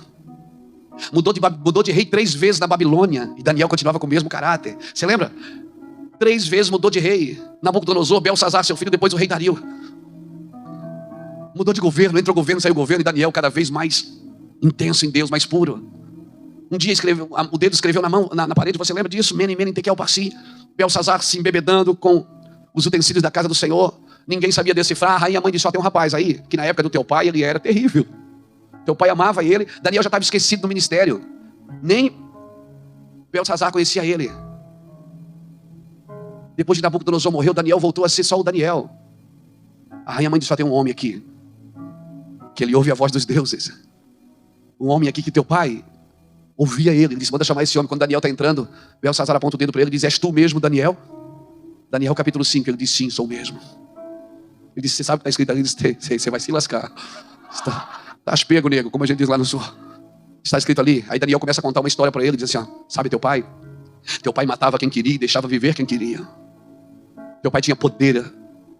Mudou de rei 3 vezes na Babilônia. E Daniel continuava com o mesmo caráter. Você lembra? 3 vezes mudou de rei. Nabucodonosor, Belsazar, seu filho, depois o rei Dario. Mudou de governo, entrou governo, saiu governo. E Daniel cada vez mais intenso em Deus, mais puro. Um dia o dedo escreveu na parede. Você lembra disso? Menem, Tekel, Parsi. Belsazar se embebedando com os utensílios da casa do Senhor. Ninguém sabia decifrar. A rainha mãe disse, tem um rapaz aí, que na época do teu pai ele era terrível. Teu pai amava ele. Daniel já estava esquecido do ministério. Nem Belsazar conhecia ele. Depois de Nabucodonosor morreu, Daniel voltou a ser só o Daniel. A rainha mãe disse, só tem um homem aqui, que ele ouve a voz dos deuses. Um homem aqui que teu pai ouvia ele. Ele disse, manda chamar esse homem. Quando Daniel está entrando, Belsazar aponta o dedo para ele e diz, és tu mesmo, Daniel? Daniel capítulo 5, ele diz, sim, sou mesmo. Ele disse, você sabe o que está escrito ali? Ele disse, você vai se lascar. Tá pego, nego, como a gente diz lá no sul. Está escrito ali. Aí Daniel começa a contar uma história para ele. Diz assim, sabe teu pai? Teu pai matava quem queria e deixava viver quem queria. Teu pai tinha poder.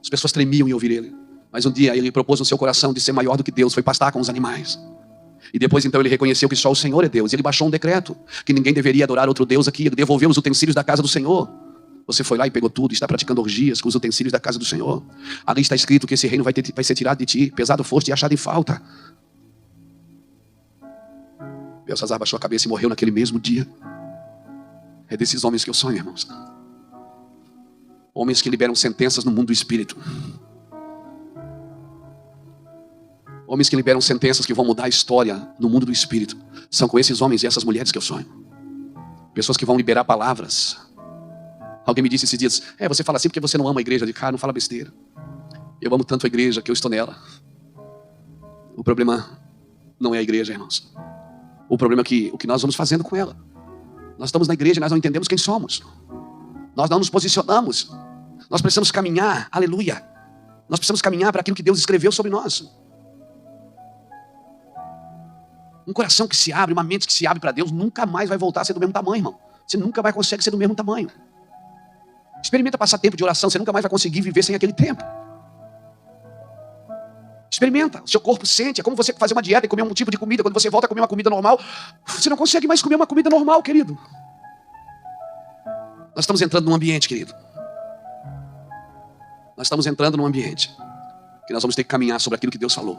As pessoas tremiam em ouvir ele. Mas um dia ele propôs no seu coração de ser maior do que Deus. Foi pastar com os animais. E depois então ele reconheceu que só o Senhor é Deus. Ele baixou um decreto que ninguém deveria adorar outro Deus aqui. Ele devolveu os utensílios da casa do Senhor. Você foi lá e pegou tudo e está praticando orgias com os utensílios da casa do Senhor. Ali está escrito que esse reino vai ser tirado de ti. Pesado foste e achado em falta. Belsazar baixou a cabeça e morreu naquele mesmo dia. É desses homens que eu sonho, irmãos. Homens que liberam sentenças no mundo do espírito. Homens que liberam sentenças que vão mudar a história no mundo do espírito. São com esses homens e essas mulheres que eu sonho. Pessoas que vão liberar palavras. Alguém me disse esses dias: você fala assim porque você não ama a igreja. De cara, não fala besteira. Eu amo tanto a igreja que eu estou nela. O problema não é a igreja, irmãos. O problema é o que nós vamos fazendo com ela. Nós estamos na igreja e nós não entendemos quem somos. Nós não nos posicionamos. Nós precisamos caminhar, aleluia. Nós precisamos caminhar para aquilo que Deus escreveu sobre nós. Um coração que se abre, uma mente que se abre para Deus, nunca mais vai voltar a ser do mesmo tamanho, irmão. Você nunca vai conseguir ser do mesmo tamanho. Experimenta passar tempo de oração, você nunca mais vai conseguir viver sem aquele tempo. Experimenta, o seu corpo sente. É como você fazer uma dieta e comer um tipo de comida. Quando você volta a comer uma comida normal, você não consegue mais comer uma comida normal, querido. Nós estamos entrando num ambiente, querido. Nós estamos entrando num ambiente que nós vamos ter que caminhar sobre aquilo que Deus falou.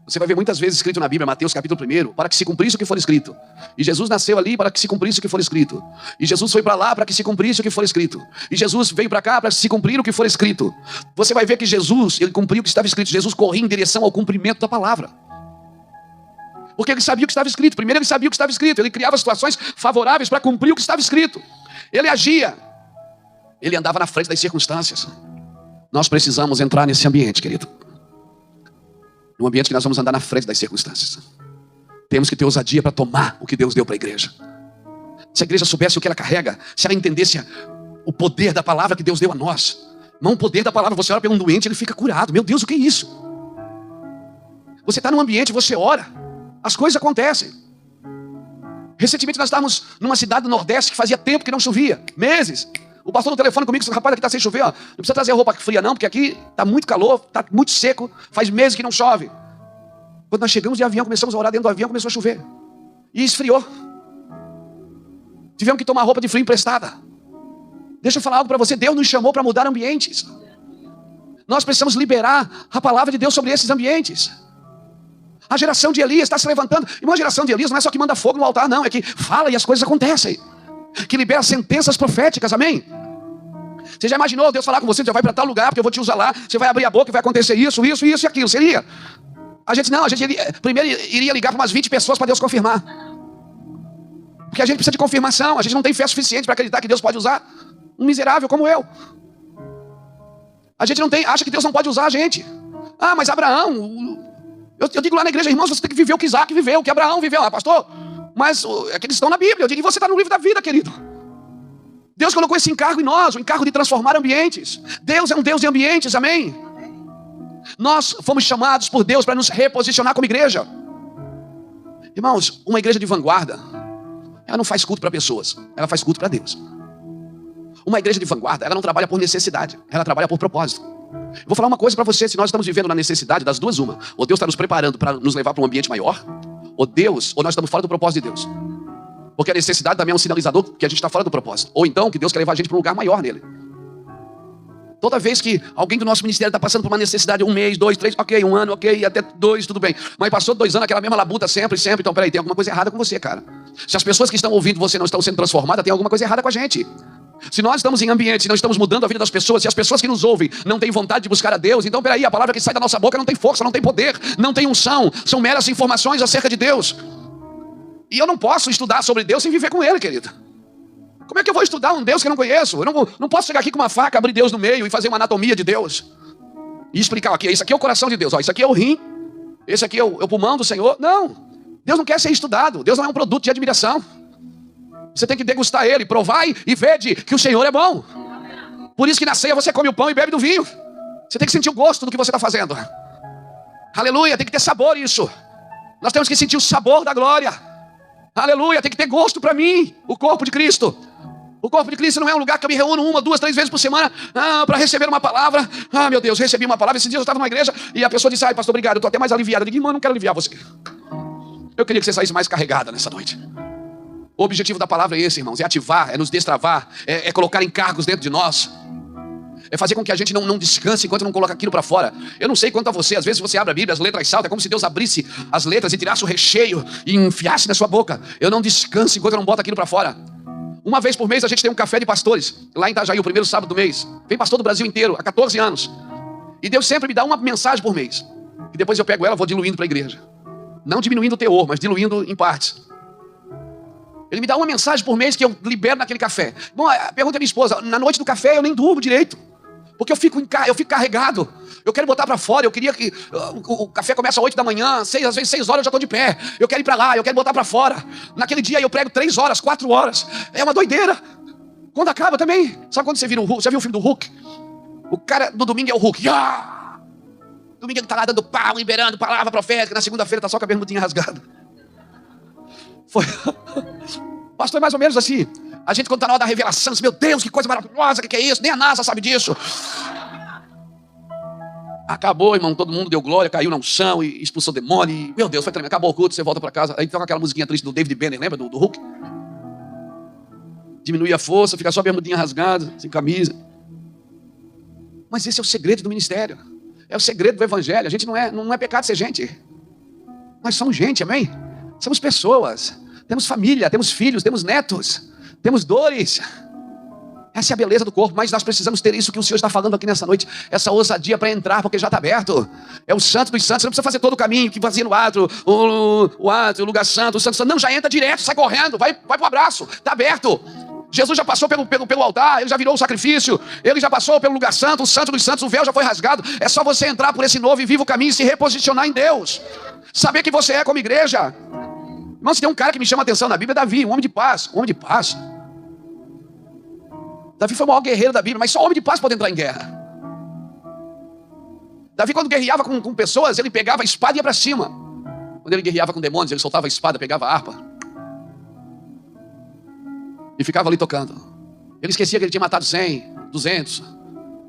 Você vai ver muitas vezes escrito na Bíblia, Mateus capítulo 1, para que se cumprisse o que for escrito. E Jesus nasceu ali para que se cumprisse o que for escrito. E Jesus foi para lá para que se cumprisse o que for escrito. E Jesus veio para cá para se cumprir o que for escrito. Você vai ver que Jesus, ele cumpriu o que estava escrito. Jesus corria em direção ao cumprimento da palavra. Porque ele sabia o que estava escrito. Primeiro ele sabia o que estava escrito. Ele criava situações favoráveis para cumprir o que estava escrito. Ele agia. Ele andava na frente das circunstâncias. Nós precisamos entrar nesse ambiente, querido. Num ambiente que nós vamos andar na frente das circunstâncias. Temos que ter ousadia para tomar o que Deus deu para a igreja. Se a igreja soubesse o que ela carrega, se ela entendesse o poder da palavra que Deus deu a nós. Não o poder da palavra, você ora para um doente, ele fica curado. Meu Deus, o que é isso? Você está num ambiente, você ora, as coisas acontecem. Recentemente nós estávamos numa cidade do Nordeste que fazia tempo que não chovia, meses. O pastor no telefone comigo, rapaz, aqui está sem chover, ó. Não precisa trazer roupa fria não, porque aqui está muito calor, está muito seco, faz meses que não chove. Quando nós chegamos de avião, começamos a orar dentro do avião, começou a chover. E esfriou. Tivemos que tomar roupa de frio emprestada. Deixa eu falar algo para você, Deus nos chamou para mudar ambientes. Nós precisamos liberar a palavra de Deus sobre esses ambientes. A geração de Elias está se levantando. E uma geração de Elias não é só que manda fogo no altar, não. É que fala e as coisas acontecem. Que libera sentenças proféticas, amém? Você já imaginou Deus falar com você? Você vai para tal lugar porque eu vou te usar lá. Você vai abrir a boca e vai acontecer isso e aquilo. Seria? A gente primeiro iria ligar para umas 20 pessoas para Deus confirmar. Porque a gente precisa de confirmação. A gente não tem fé suficiente para acreditar que Deus pode usar um miserável como eu. A gente acha que Deus não pode usar a gente. Ah, mas Abraão... Eu digo lá na igreja, irmãos, você tem que viver o que Isaac viveu, o que Abraão viveu. Ah, pastor, mas é que eles estão na Bíblia. Eu digo, e você está no livro da vida, querido. Deus colocou esse encargo em nós, o encargo de transformar ambientes. Deus é um Deus de ambientes, amém? Nós fomos chamados por Deus para nos reposicionar como igreja. Irmãos, uma igreja de vanguarda, ela não faz culto para pessoas, ela faz culto para Deus. Uma igreja de vanguarda, ela não trabalha por necessidade, ela trabalha por propósito. Vou falar uma coisa para você, se nós estamos vivendo na necessidade, das duas uma. Ou Deus está nos preparando para nos levar para um ambiente maior, ou nós estamos fora do propósito de Deus. Porque a necessidade também é um sinalizador que a gente está fora do propósito. Ou então que Deus quer levar a gente para um lugar maior nele. Toda vez que alguém do nosso ministério está passando por uma necessidade, 1 mês, 2, 3, ok, 1 ano, ok, até 2, tudo bem. Mas passou 2 anos, aquela mesma labuta sempre. Então peraí, tem alguma coisa errada com você, cara. Se as pessoas que estão ouvindo você não estão sendo transformadas, tem alguma coisa errada com a gente. Se nós estamos em ambiente, não estamos mudando a vida das pessoas, se as pessoas que nos ouvem não têm vontade de buscar a Deus, então peraí, a palavra que sai da nossa boca não tem força, não tem poder, não tem unção, são meras informações acerca de Deus. E eu não posso estudar sobre Deus sem viver com Ele, querido. Como é que eu vou estudar um Deus que eu não conheço? Eu não posso chegar aqui com uma faca, abrir Deus no meio e fazer uma anatomia de Deus. E explicar aqui, isso aqui é o coração de Deus, ó, isso aqui é o rim, esse aqui é o pulmão do Senhor. Não, Deus não quer ser estudado, Deus não é um produto de admiração. Você tem que degustar ele, provar e ver que o Senhor é bom. Por isso que na ceia você come o pão e bebe do vinho. Você tem que sentir o gosto do que você está fazendo. Aleluia, tem que ter sabor isso. Nós temos que sentir o sabor da glória. Aleluia, tem que ter gosto para mim, o corpo de Cristo. O corpo de Cristo não é um lugar que eu me reúno 1, 2, 3 vezes por semana para receber uma palavra. Ah, meu Deus, recebi uma palavra. Esses dias eu estava numa igreja e a pessoa disse, ai, pastor, obrigado, eu estou até mais aliviado. Eu digo, irmão, eu não quero aliviar você. Eu queria que você saísse mais carregada nessa noite. O objetivo da palavra é esse, irmãos, é ativar, é nos destravar, é colocar encargos dentro de nós. É fazer com que a gente não descanse enquanto não coloca aquilo para fora. Eu não sei quanto a você, às vezes você abre a Bíblia, as letras saltam, é como se Deus abrisse as letras e tirasse o recheio e enfiasse na sua boca. Eu não descanso enquanto eu não boto aquilo para fora. Uma vez por mês a gente tem um café de pastores, lá em Itajaí, o primeiro sábado do mês. Vem pastor do Brasil inteiro, há 14 anos. E Deus sempre me dá uma mensagem por mês. E depois eu pego ela e vou diluindo para a igreja. Não diminuindo o teor, mas diluindo em partes. Ele me dá uma mensagem por mês que eu libero naquele café. Bom, pergunta à minha esposa, na noite do café eu nem durmo direito. Porque eu fico carregado. Eu quero botar para fora. Eu queria que o café começa às 8 da manhã, às vezes 6 horas eu já estou de pé. Eu quero ir para lá, eu quero botar para fora. Naquele dia eu prego 3 horas, 4 horas. É uma doideira. Quando acaba também. Sabe quando você vira o Hulk? Já viu o filme do Hulk? O cara do domingo é o Hulk. Domingo ele está lá dando pau, liberando palavra profética. Na segunda-feira está só com a bermudinha rasgada. Foi. Pastor, é mais ou menos assim. A gente quando está na hora da revelação, meu Deus, que coisa maravilhosa, que é isso? Nem a NASA sabe disso. Acabou, irmão, todo mundo deu glória, caiu na unção e expulsou o demônio. E, meu Deus, foi tremendo. Acabou o culto, você volta para casa. Aí toca aquela musiquinha triste do David Banner, lembra do Hulk? Diminui a força, fica só a bermudinha rasgada, sem camisa. Mas esse é o segredo do ministério. É o segredo do evangelho. A gente não é pecado ser gente. Nós somos gente, amém? Somos pessoas. Temos família, temos filhos, temos netos. Temos dores. Essa é a beleza do corpo, mas nós precisamos ter isso que o Senhor está falando aqui nessa noite. Essa ousadia para entrar, porque já está aberto. É o santo dos santos, você não precisa fazer todo o caminho que fazia no átrio, o lugar santo, o santo. Não, já entra direto, sai correndo, vai para o abraço, está aberto. Jesus já passou pelo altar, ele já virou o sacrifício, ele já passou pelo lugar santo, o santo dos santos, o véu já foi rasgado. É só você entrar por esse novo e vivo caminho e se reposicionar em Deus. Saber que você é como igreja. Irmão, se tem um cara que me chama a atenção na Bíblia, é Davi, um homem de paz. Um homem de paz. Davi foi o maior guerreiro da Bíblia, mas só homem de paz pode entrar em guerra. Davi, quando guerreava com pessoas, ele pegava a espada e ia para cima. Quando ele guerreava com demônios, ele soltava a espada, pegava a harpa. E ficava ali tocando. Ele esquecia que ele tinha matado 100, 200. Ele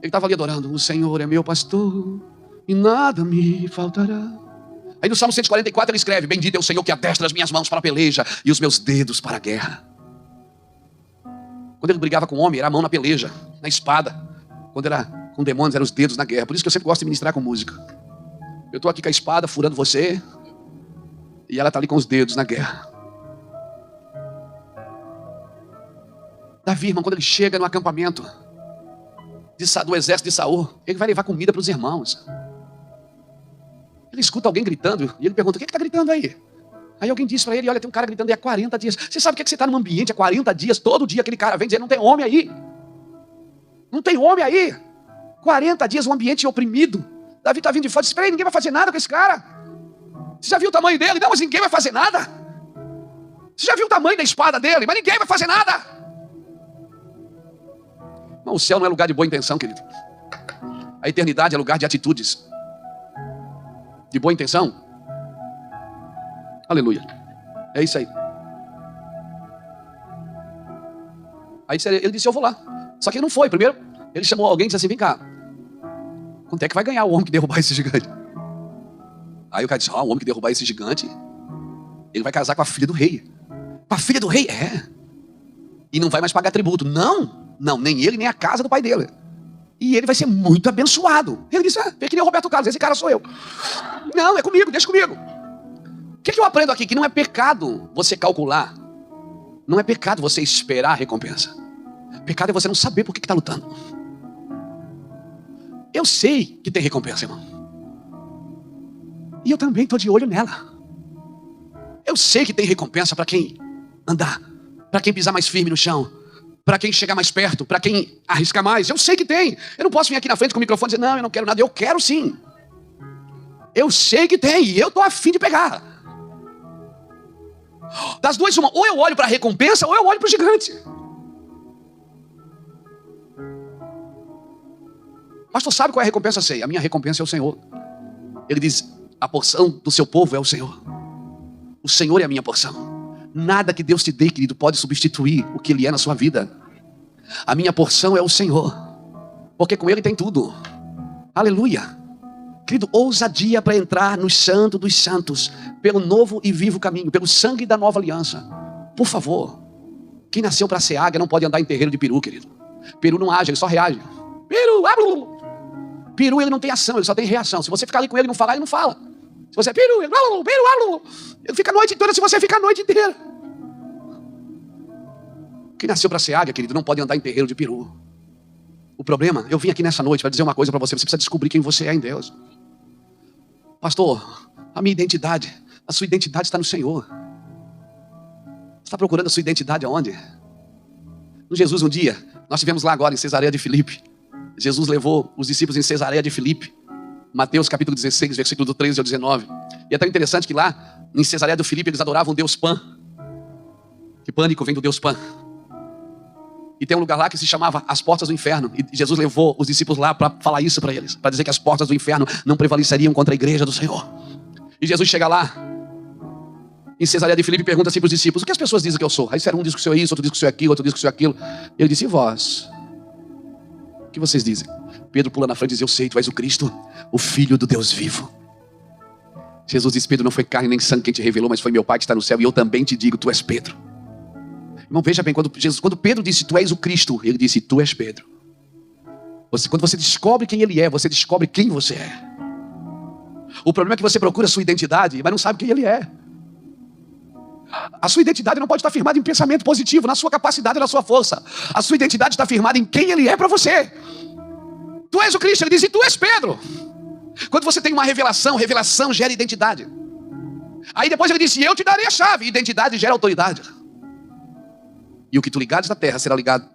estava ali adorando. O Senhor é meu pastor e nada me faltará. Aí no Salmo 144 ele escreve: bendito é o Senhor que adestra as minhas mãos para a peleja e os meus dedos para a guerra. Quando ele brigava com o homem, era a mão na peleja, na espada. Quando era com demônios, eram os dedos na guerra. Por isso que eu sempre gosto de ministrar com música. Eu estou aqui com a espada furando você e ela está ali com os dedos na guerra. Davi, irmão, quando ele chega no acampamento do exército de Saul, ele vai levar comida para os irmãos. Ele escuta alguém gritando e ele pergunta: o que está gritando aí? Aí alguém diz para ele: olha, tem um cara gritando aí há 40 dias. Você sabe o que você está num ambiente há 40 dias, todo dia aquele cara vem dizer: não tem homem aí. Não tem homem aí. 40 dias, um ambiente oprimido. Davi está vindo de fora e diz: espera aí, ninguém vai fazer nada com esse cara. Você já viu o tamanho dele? Não, mas ninguém vai fazer nada. Você já viu o tamanho da espada dele? Mas ninguém vai fazer nada. Não, o céu não é lugar de boa intenção, querido. A eternidade é lugar de atitudes de boa intenção. Aleluia. É isso aí. Aí ele disse: eu vou lá. Só que ele não foi. Primeiro, ele chamou alguém e disse assim: vem cá, quanto é que vai ganhar o homem que derrubar esse gigante? Aí o cara disse: o homem que derrubar esse gigante, ele vai casar com a filha do rei. Com a filha do rei? É. E não vai mais pagar tributo. Não, nem ele, nem a casa do pai dele. E ele vai ser muito abençoado. Ele disse: vem que nem o Roberto Carlos, esse cara sou eu. Não, é comigo, deixa comigo. O que eu aprendo aqui? Que não é pecado você calcular. Não é pecado você esperar a recompensa. Pecado é você não saber por que está lutando. Eu sei que tem recompensa, irmão. E eu também estou de olho nela. Eu sei que tem recompensa para quem andar, para quem pisar mais firme no chão, para quem chegar mais perto, para quem arriscar mais. Eu sei que tem. Eu não posso vir aqui na frente com o microfone e dizer: não, eu não quero nada. Eu quero sim. Eu sei que tem e eu estou a fim de pegar. Das duas, uma: ou eu olho para a recompensa ou eu olho para o gigante. Pastor, sabe qual é a recompensa? Sei, a minha recompensa é o Senhor. Ele diz: a porção do seu povo é o Senhor. O Senhor é a minha porção. Nada que Deus te dê, querido, pode substituir o que Ele é na sua vida. A minha porção é o Senhor, porque com Ele tem tudo. Aleluia. Querido, ousadia para entrar no santo dos santos, pelo novo e vivo caminho, pelo sangue da nova aliança. Por favor, quem nasceu para ser águia não pode andar em terreiro de peru, querido. Peru não age, ele só reage. Peru, ele não tem ação, ele só tem reação. Se você ficar ali com ele e não falar, ele não fala. Se você é peru, ele fica a noite toda, se você fica a noite inteira. Quem nasceu para ser águia, querido, não pode andar em terreiro de peru. O problema, eu vim aqui nessa noite para dizer uma coisa para você: você precisa descobrir quem você é em Deus. Pastor, a minha identidade, a sua identidade está no Senhor. Você está procurando a sua identidade aonde? No Jesus um dia, nós estivemos lá agora em Cesareia de Filipe. Jesus levou os discípulos em Cesareia de Filipe. Mateus capítulo 16, versículo do 13 ao 19. E é tão interessante que lá, em Cesareia de Filipe, eles adoravam o Deus Pan. Que pânico vem do Deus Pan. E tem um lugar lá que se chamava As Portas do Inferno. E Jesus levou os discípulos lá para falar isso para eles. Para dizer que as portas do inferno não prevaleceriam contra a igreja do Senhor. E Jesus chega lá, em Cesareia de Filipe, e pergunta assim para os discípulos: o que as pessoas dizem que eu sou? Aí disseram, um diz que o senhor é isso, outro diz que o senhor é aquilo, outro diz que o senhor é aquilo. E ele disse, e vós? O que vocês dizem? Pedro pula na frente e diz, eu sei, tu és o Cristo, o Filho do Deus vivo. Jesus disse, Pedro, não foi carne nem sangue quem te revelou, mas foi meu Pai que está no céu, e eu também te digo, tu és Pedro. Irmão, veja bem, quando Pedro disse, tu és o Cristo, ele disse, tu és Pedro. Quando você descobre quem ele é, você descobre quem você é. O problema é que você procura a sua identidade, mas não sabe quem ele é. A sua identidade não pode estar firmada em pensamento positivo, na sua capacidade, na sua força. A sua identidade está firmada em quem ele é para você. Tu és o Cristo, ele diz, e tu és Pedro. Quando você tem uma revelação, revelação gera identidade. Aí depois ele disse, eu te darei a chave. Identidade gera autoridade. E o que tu ligares na terra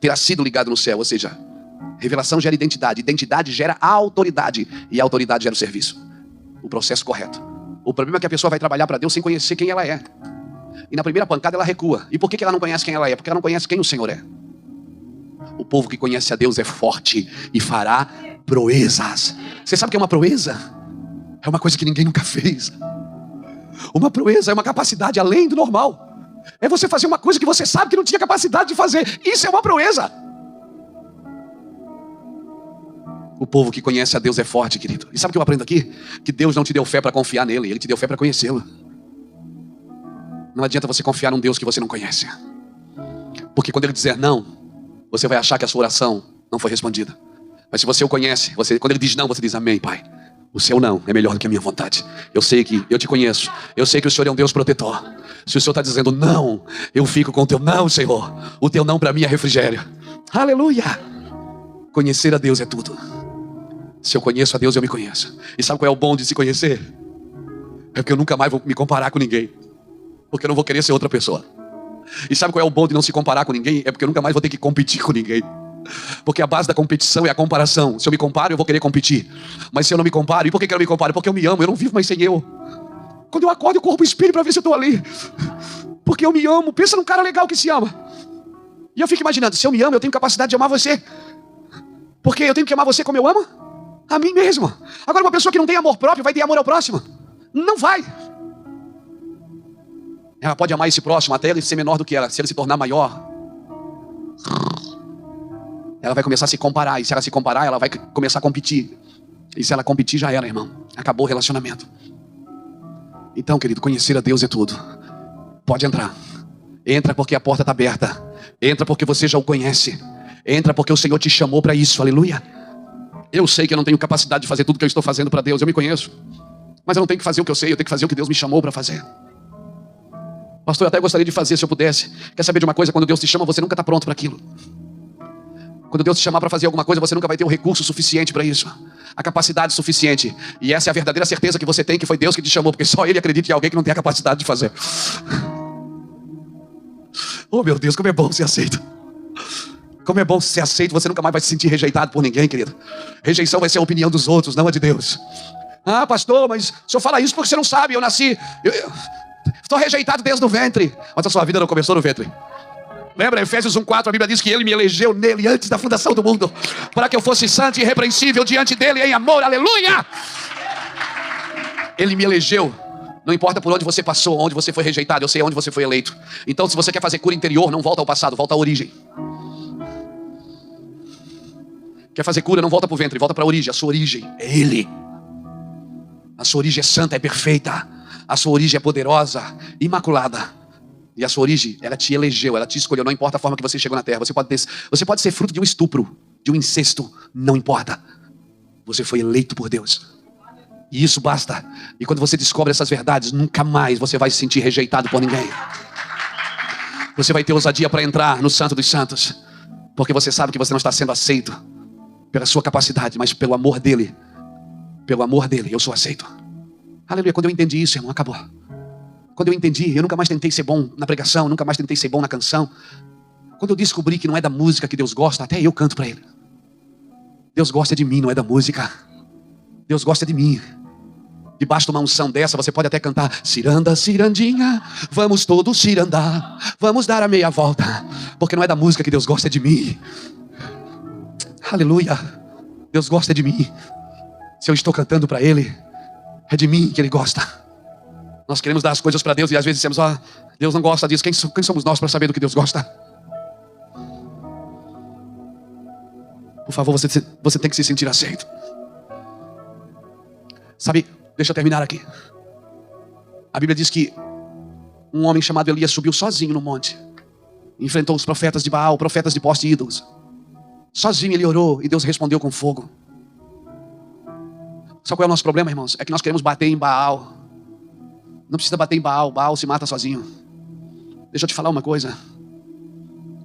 terá sido ligado no céu. Ou seja, revelação gera identidade. Identidade gera autoridade. E a autoridade gera o serviço. O processo correto. O problema é que a pessoa vai trabalhar para Deus sem conhecer quem ela é. E na primeira pancada ela recua. E por que ela não conhece quem ela é? Porque ela não conhece quem o Senhor é. O povo que conhece a Deus é forte e fará proezas. Você sabe o que é uma proeza? É uma coisa que ninguém nunca fez. Uma proeza é uma capacidade além do normal. É você fazer uma coisa que você sabe que não tinha capacidade de fazer. Isso é uma proeza. O povo que conhece a Deus é forte, querido. E sabe o que eu aprendo aqui? Que Deus não te deu fé para confiar nele, Ele te deu fé para conhecê-lo. Não adianta você confiar num Deus que você não conhece. Porque quando Ele dizer não, você vai achar que a sua oração não foi respondida. Mas se você o conhece, quando Ele diz não, você diz amém, Pai. O seu não é melhor do que a minha vontade. Eu sei que eu te conheço. Eu sei que o Senhor é um Deus protetor. Se o Senhor está dizendo não, eu fico com o teu não, Senhor. O teu não para mim é refrigério. Aleluia. Conhecer a Deus é tudo. Se eu conheço a Deus, eu me conheço. E sabe qual é o bom de se conhecer? É porque eu nunca mais vou me comparar com ninguém. Porque eu não vou querer ser outra pessoa. E sabe qual é o bom de não se comparar com ninguém? É porque eu nunca mais vou ter que competir com ninguém. Porque a base da competição é a comparação. Se eu me comparo, eu vou querer competir. Mas se eu não me comparo, e por que eu não me comparo? Porque eu me amo, eu não vivo mais sem eu. Quando eu acordo, eu corro pro espelho para ver se eu estou ali. Porque eu me amo. Pensa num cara legal que se ama. E eu fico imaginando, se eu me amo, eu tenho capacidade de amar você. Porque eu tenho que amar você como eu amo a mim mesmo. Agora uma pessoa que não tem amor próprio vai ter amor ao próximo? Não vai. Ela pode amar esse próximo até ele ser menor do que ela. Se ele se tornar maior, ela vai começar a se comparar. E se ela se comparar, ela vai começar a competir. E se ela competir, já era, irmão. Acabou o relacionamento. Então, querido, conhecer a Deus é tudo. Pode entrar. Entra porque a porta está aberta. Entra porque você já o conhece. Entra porque o Senhor te chamou para isso. Aleluia. Eu sei que eu não tenho capacidade de fazer tudo que eu estou fazendo para Deus. Eu me conheço. Mas eu não tenho que fazer o que eu sei. Eu tenho que fazer o que Deus me chamou para fazer. Pastor, eu até gostaria de fazer se eu pudesse. Quer saber de uma coisa? Quando Deus te chama, você nunca está pronto para aquilo. Quando Deus te chamar para fazer alguma coisa, você nunca vai ter o recurso suficiente para isso. A capacidade suficiente. E essa é a verdadeira certeza que você tem, que foi Deus que te chamou. Porque só Ele acredita em alguém que não tem a capacidade de fazer. Oh meu Deus, como é bom ser aceito. Como é bom ser aceito. Você nunca mais vai se sentir rejeitado por ninguém, querido. Rejeição vai ser a opinião dos outros, não a de Deus. Ah, pastor, mas o senhor fala isso porque você não sabe. Eu nasci... Estou rejeitado desde o ventre. Mas a sua vida não começou no ventre. Lembra, Efésios 1:4, a Bíblia diz que Ele me elegeu nele antes da fundação do mundo, para que eu fosse santo e irrepreensível diante dEle em amor, aleluia! Ele me elegeu. Não importa por onde você passou, onde você foi rejeitado, eu sei onde você foi eleito. Então, se você quer fazer cura interior, não volta ao passado, volta à origem. Quer fazer cura, não volta para o ventre, volta para a origem. A sua origem é Ele. A sua origem é santa, é perfeita. A sua origem é poderosa, imaculada. E a sua origem, ela te elegeu, ela te escolheu. Não importa a forma que você chegou na terra. Você pode ser fruto de um estupro, de um incesto. Não importa. Você foi eleito por Deus. E isso basta. E quando você descobre essas verdades, nunca mais você vai se sentir rejeitado por ninguém. Você vai ter ousadia para entrar no Santo dos Santos. Porque você sabe que você não está sendo aceito pela sua capacidade, mas pelo amor dele. Pelo amor dele, eu sou aceito. Aleluia. Quando eu entendi isso, irmão, acabou. Quando eu entendi, eu nunca mais tentei ser bom na pregação, nunca mais tentei ser bom na canção. Quando eu descobri que não é da música que Deus gosta, até eu canto para Ele. Deus gosta de mim, não é da música. Deus gosta de mim. Debaixo de uma unção dessa, você pode até cantar: ciranda, cirandinha, vamos todos cirandar, vamos dar a meia volta. Porque não é da música que Deus gosta, é de mim. Aleluia. Deus gosta de mim. Se eu estou cantando para Ele, é de mim que Ele gosta. Nós queremos dar as coisas para Deus e às vezes dizemos: Deus não gosta disso. Quem somos nós para saber do que Deus gosta? Por favor, você tem que se sentir aceito. Sabe, deixa eu terminar aqui. A Bíblia diz que um homem chamado Elias subiu sozinho no monte. Enfrentou os profetas de Baal, profetas de poste e ídolos. Sozinho ele orou e Deus respondeu com fogo. Sabe qual é o nosso problema, irmãos? É que nós queremos bater em Baal. Não precisa bater em Baal, Baal se mata sozinho. Deixa eu te falar uma coisa.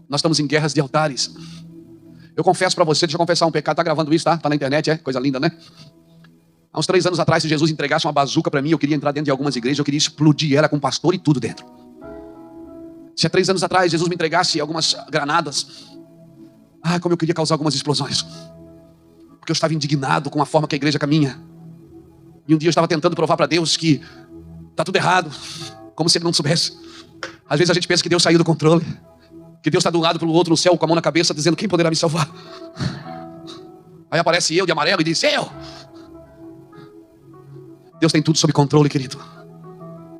Nós estamos em guerras de altares. Eu confesso para você, deixa eu confessar um pecado. Tá gravando isso, tá? Tá na internet, é? Coisa linda, né? Há uns 3 anos atrás, se Jesus entregasse uma bazuca para mim, eu queria entrar dentro de algumas igrejas, eu queria explodir ela com pastor e tudo dentro. Se há 3 anos atrás, Jesus me entregasse algumas granadas, como eu queria causar algumas explosões. Porque eu estava indignado com a forma que a igreja caminha. E um dia eu estava tentando provar para Deus que está tudo errado, como se Ele não soubesse. Às vezes a gente pensa que Deus saiu do controle, que Deus está de um lado para o outro no céu com a mão na cabeça, dizendo: quem poderá me salvar? Aí aparece eu de amarelo e diz: eu. Deus tem tudo sob controle, querido.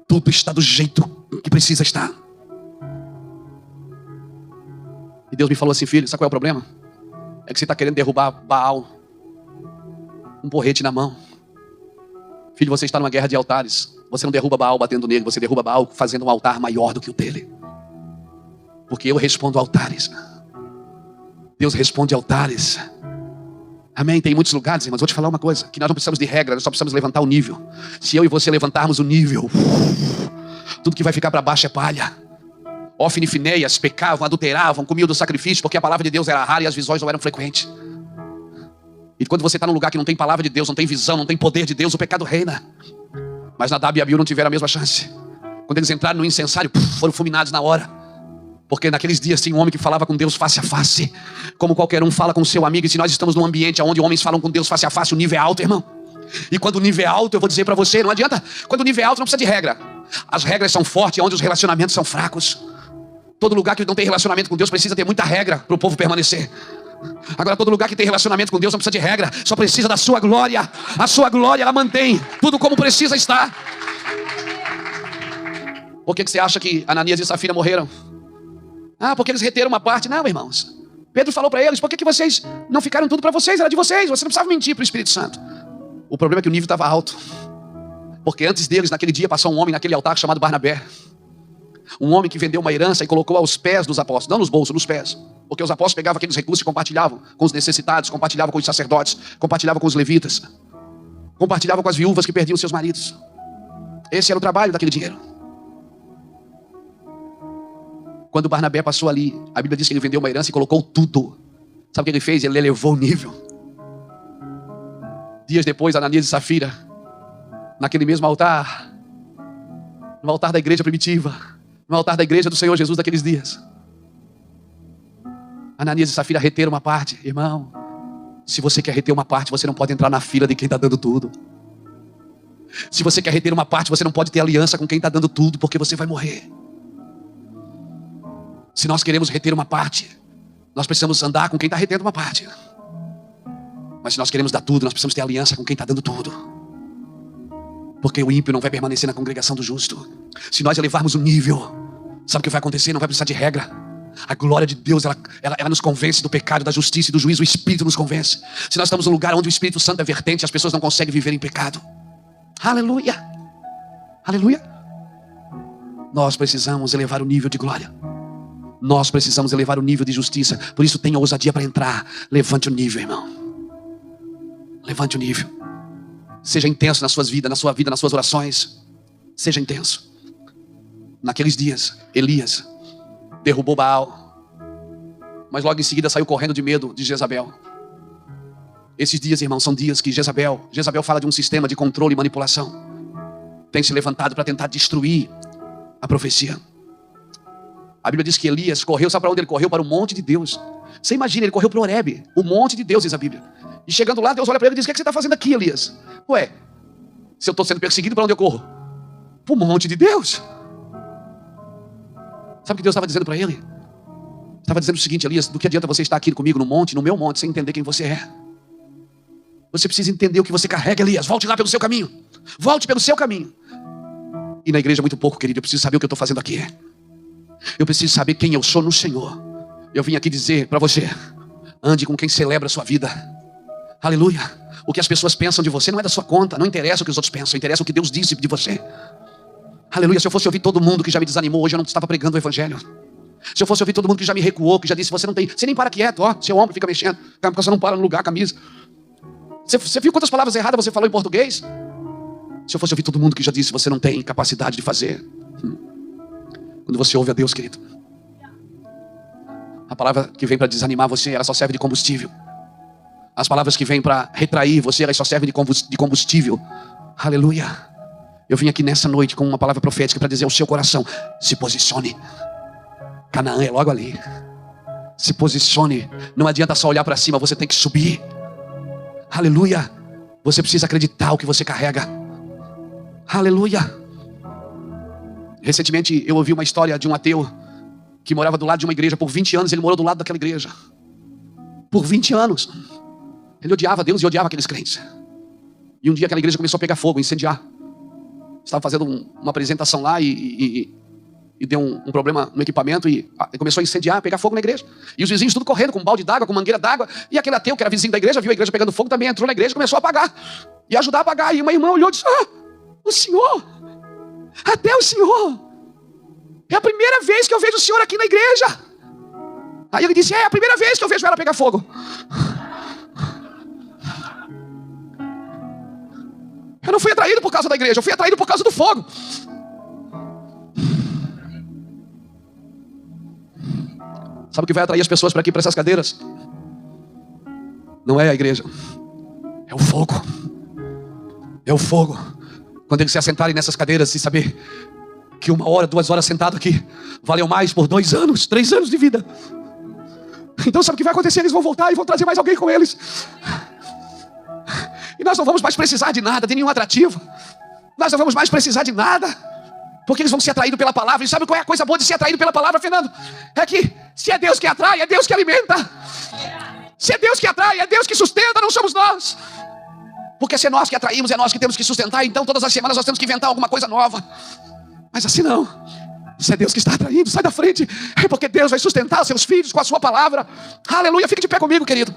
Tudo está do jeito que precisa estar. E Deus me falou assim: filho, sabe qual é o problema? É que você está querendo derrubar Baal, um porrete na mão. Filho, você está numa guerra de altares. Você não derruba Baal batendo nele, você derruba Baal fazendo um altar maior do que o dele. Porque eu respondo altares. Deus responde altares. Amém? Tem muitos lugares, irmãos, vou te falar uma coisa, que nós não precisamos de regra, nós só precisamos levantar o nível. Se eu e você levantarmos o nível, tudo que vai ficar para baixo é palha. Ofne e Finéias pecavam, adulteravam, comiam do sacrifício, porque a palavra de Deus era rara e as visões não eram frequentes. E quando você está num lugar que não tem palavra de Deus, não tem visão, não tem poder de Deus, o pecado reina. Mas Nadab e Abiú não tiveram a mesma chance. Quando eles entraram no incensário, foram fulminados na hora. Porque naqueles dias tinha um homem que falava com Deus face a face, como qualquer um fala com seu amigo. E se nós estamos num ambiente onde homens falam com Deus face a face, o nível é alto, irmão. E quando o nível é alto, eu vou dizer para você, não adianta. Quando o nível é alto, não precisa de regra. As regras são fortes, onde os relacionamentos são fracos. Todo lugar que não tem relacionamento com Deus precisa ter muita regra para o povo permanecer. Agora, todo lugar que tem relacionamento com Deus não precisa de regra, só precisa da sua glória. A sua glória, ela mantém tudo como precisa estar. Por que você acha que Ananias e Safira morreram? Porque eles reteram uma parte. Não, irmãos. Pedro falou para eles: por que vocês não ficaram tudo para vocês? Era de vocês, você não precisava mentir para o Espírito Santo. O problema é que o nível estava alto. Porque antes deles, naquele dia, passou um homem naquele altar chamado Barnabé. Um homem que vendeu uma herança e colocou aos pés dos apóstolos. Não nos bolsos, nos pés. Porque os apóstolos pegavam aqueles recursos e compartilhavam com os necessitados, compartilhavam com os sacerdotes, compartilhavam com os levitas, compartilhavam com as viúvas que perdiam seus maridos. Esse era o trabalho daquele dinheiro. Quando Barnabé passou ali, a Bíblia diz que ele vendeu uma herança e colocou tudo. Sabe o que ele fez? Ele elevou o nível. Dias depois, Ananias e Safira, naquele mesmo altar, no altar da igreja primitiva, no altar da igreja do Senhor Jesus daqueles dias, Ananias e Safira reteram uma parte. Irmão, se você quer reter uma parte, você não pode entrar na fila de quem está dando tudo. Se você quer reter uma parte, você não pode ter aliança com quem está dando tudo, porque você vai morrer. Se nós queremos reter uma parte, nós precisamos andar com quem está retendo uma parte. Mas se nós queremos dar tudo, nós precisamos ter aliança com quem está dando tudo. Porque o ímpio não vai permanecer na congregação do justo. Se nós elevarmos o nível, sabe o que vai acontecer? Não vai precisar de regra. A glória de Deus, ela nos convence do pecado, da justiça e do juízo. O Espírito nos convence. Se nós estamos num lugar onde o Espírito Santo é vertente, as pessoas não conseguem viver em pecado. Aleluia! Aleluia! Nós precisamos elevar o nível de glória. Nós precisamos elevar o nível de justiça. Por isso tenha ousadia para entrar. Levante o nível, irmão. Levante o nível. Seja intenso na sua vida, nas suas orações. Seja intenso. Naqueles dias, Elias derrubou Baal, mas logo em seguida saiu correndo de medo de Jezabel. Esses dias, irmãos, são dias que Jezabel fala de um sistema de controle e manipulação. tem se levantado para tentar destruir a profecia. A Bíblia diz que Elias correu, sabe para onde ele correu? Para o monte de Deus. Você imagina, ele correu para o Horebe, o monte de Deus, diz a Bíblia. E chegando lá, Deus olha para ele e diz: o que você está fazendo aqui, Elias? Ué, se eu estou sendo perseguido, para onde eu corro? Para o monte de Deus. Sabe o que Deus estava dizendo para ele? Estava dizendo o seguinte: Elias, do que adianta você estar aqui comigo no monte, no meu monte, sem entender quem você é? Você precisa entender o que você carrega, Elias. Volte lá pelo seu caminho. Volte pelo seu caminho. E na igreja muito pouco, querido. Eu preciso saber o que eu estou fazendo aqui. Eu preciso saber quem eu sou no Senhor. Eu vim aqui dizer para você: ande com quem celebra a sua vida. Aleluia. O que as pessoas pensam de você não é da sua conta. Não interessa o que os outros pensam, interessa o que Deus disse de você. Aleluia. Se eu fosse ouvir todo mundo que já me desanimou, hoje eu não estava pregando o evangelho. Se eu fosse ouvir todo mundo que já me recuou, que já disse: você não tem, você nem para quieto, ó, seu ombro fica mexendo, porque você não para no lugar, a camisa. Você viu quantas palavras erradas você falou em português? Se eu fosse ouvir todo mundo que já disse: você não tem capacidade de fazer. Quando você ouve a Deus, querido, a palavra que vem para desanimar você, ela só serve de combustível. As palavras que vêm para retrair você, elas só servem de combustível. Aleluia. Eu vim aqui nessa noite com uma palavra profética para dizer ao seu coração: se posicione. Canaã é logo ali. Se posicione. Não adianta só olhar para cima, você tem que subir. Aleluia. Você precisa acreditar o que você carrega. Aleluia. Recentemente eu ouvi uma história de um ateu que morava do lado de uma igreja. Por 20 anos ele morou do lado daquela igreja. Por 20 anos. Ele odiava Deus e odiava aqueles crentes. E um dia aquela igreja começou a pegar fogo, incendiar. Estava fazendo uma apresentação lá e deu um problema no equipamento e começou a incendiar, pegar fogo na igreja. E os vizinhos tudo correndo com um balde d'água, com mangueira d'água. E aquele ateu que era vizinho da igreja, viu a igreja pegando fogo, também entrou na igreja e começou a apagar. E ajudar a apagar. E uma irmã olhou e disse: ah, o senhor, até o senhor, é a primeira vez que eu vejo o senhor aqui na igreja. Aí ele disse: é a primeira vez que eu vejo ela pegar fogo. Eu não fui atraído por causa da igreja, eu fui atraído por causa do fogo. Sabe o que vai atrair as pessoas para aqui, para essas cadeiras? Não é a igreja, é o fogo. É o fogo. Quando eles se assentarem nessas cadeiras e saber que 1 hora, 2 horas sentado aqui valeu mais por 2 anos, 3 anos de vida. Então sabe o que vai acontecer? Eles vão voltar e vão trazer mais alguém com eles. E nós não vamos mais precisar de nada, de nenhum atrativo. Nós não vamos mais precisar de nada, porque eles vão ser atraídos pela palavra. E sabe qual é a coisa boa de ser atraído pela palavra, Fernando? É que se é Deus que atrai, é Deus que alimenta. Se é Deus que atrai, é Deus que sustenta, não somos nós. Porque se é nós que atraímos, é nós que temos que sustentar. Então todas as semanas nós temos que inventar alguma coisa nova. Mas assim não. Se é Deus que está atraindo, sai da frente. É porque Deus vai sustentar os seus filhos com a sua palavra. Aleluia, fique de pé comigo, querido.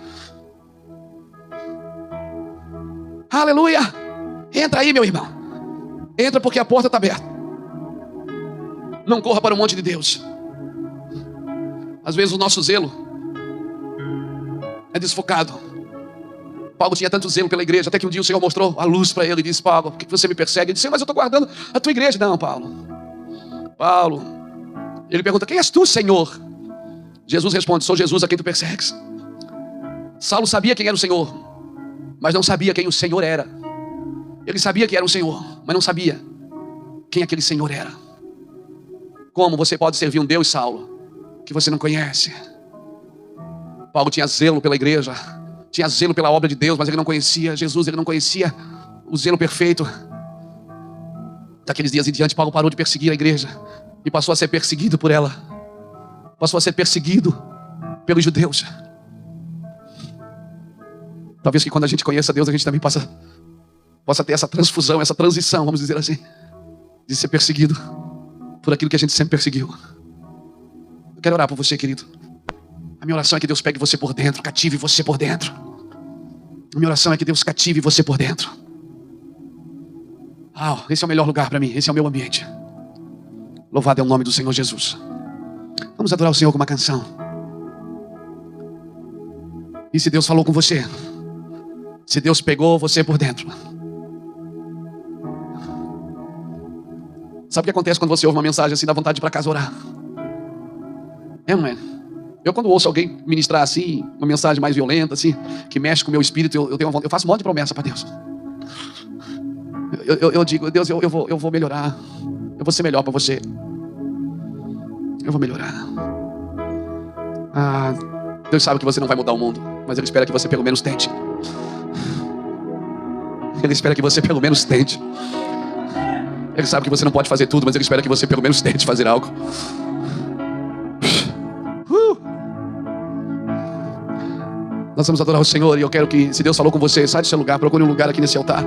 Aleluia. Entra aí, meu irmão. Entra, porque a porta está aberta. Não corra para o monte de Deus. Às vezes o nosso zelo é desfocado. Paulo tinha tanto zelo pela igreja, até que um dia o Senhor mostrou a luz para ele e disse: Paulo, por que você me persegue? Ele disse: mas eu estou guardando a tua igreja. Não, Paulo. Ele pergunta: quem és tu, Senhor? Jesus responde: sou Jesus a quem tu persegues. Saulo sabia quem era o Senhor, mas não sabia quem o Senhor era. Ele sabia que era o Senhor, mas não sabia quem aquele Senhor era. Como você pode servir um Deus, Saulo, que você não conhece? Paulo tinha zelo pela igreja, tinha zelo pela obra de Deus, mas ele não conhecia Jesus, ele não conhecia o zelo perfeito. Daqueles dias em diante, Paulo parou de perseguir a igreja e passou a ser perseguido por ela. Passou a ser perseguido pelos judeus. Talvez que quando a gente conheça Deus, a gente também possa ter essa transfusão, essa transição, vamos dizer assim, de ser perseguido por aquilo que a gente sempre perseguiu. Eu quero orar por você, querido. A minha oração é que Deus pegue você por dentro, cative você por dentro. A minha oração é que Deus cative você por dentro. Esse é o melhor lugar para mim, esse é o meu ambiente. Louvado é o nome do Senhor Jesus. Vamos adorar o Senhor com uma canção. E se Deus falou com você, se Deus pegou você por dentro, sabe o que acontece quando você ouve uma mensagem assim, dá vontade de ir para casa orar? É, não é? Eu quando ouço alguém ministrar assim, uma mensagem mais violenta assim, que mexe com o meu espírito, eu faço um monte de promessa para Deus. eu digo, Deus, eu vou melhorar. Eu vou ser melhor para você. Eu vou melhorar. Deus sabe que você não vai mudar o mundo, mas Ele espera que você pelo menos tente. Ele espera que você pelo menos tente. Ele sabe que você não pode fazer tudo, mas Ele espera que você pelo menos tente fazer algo. Nós vamos adorar o Senhor e eu quero que, se Deus falou com você, sai do seu lugar, procure um lugar aqui nesse altar.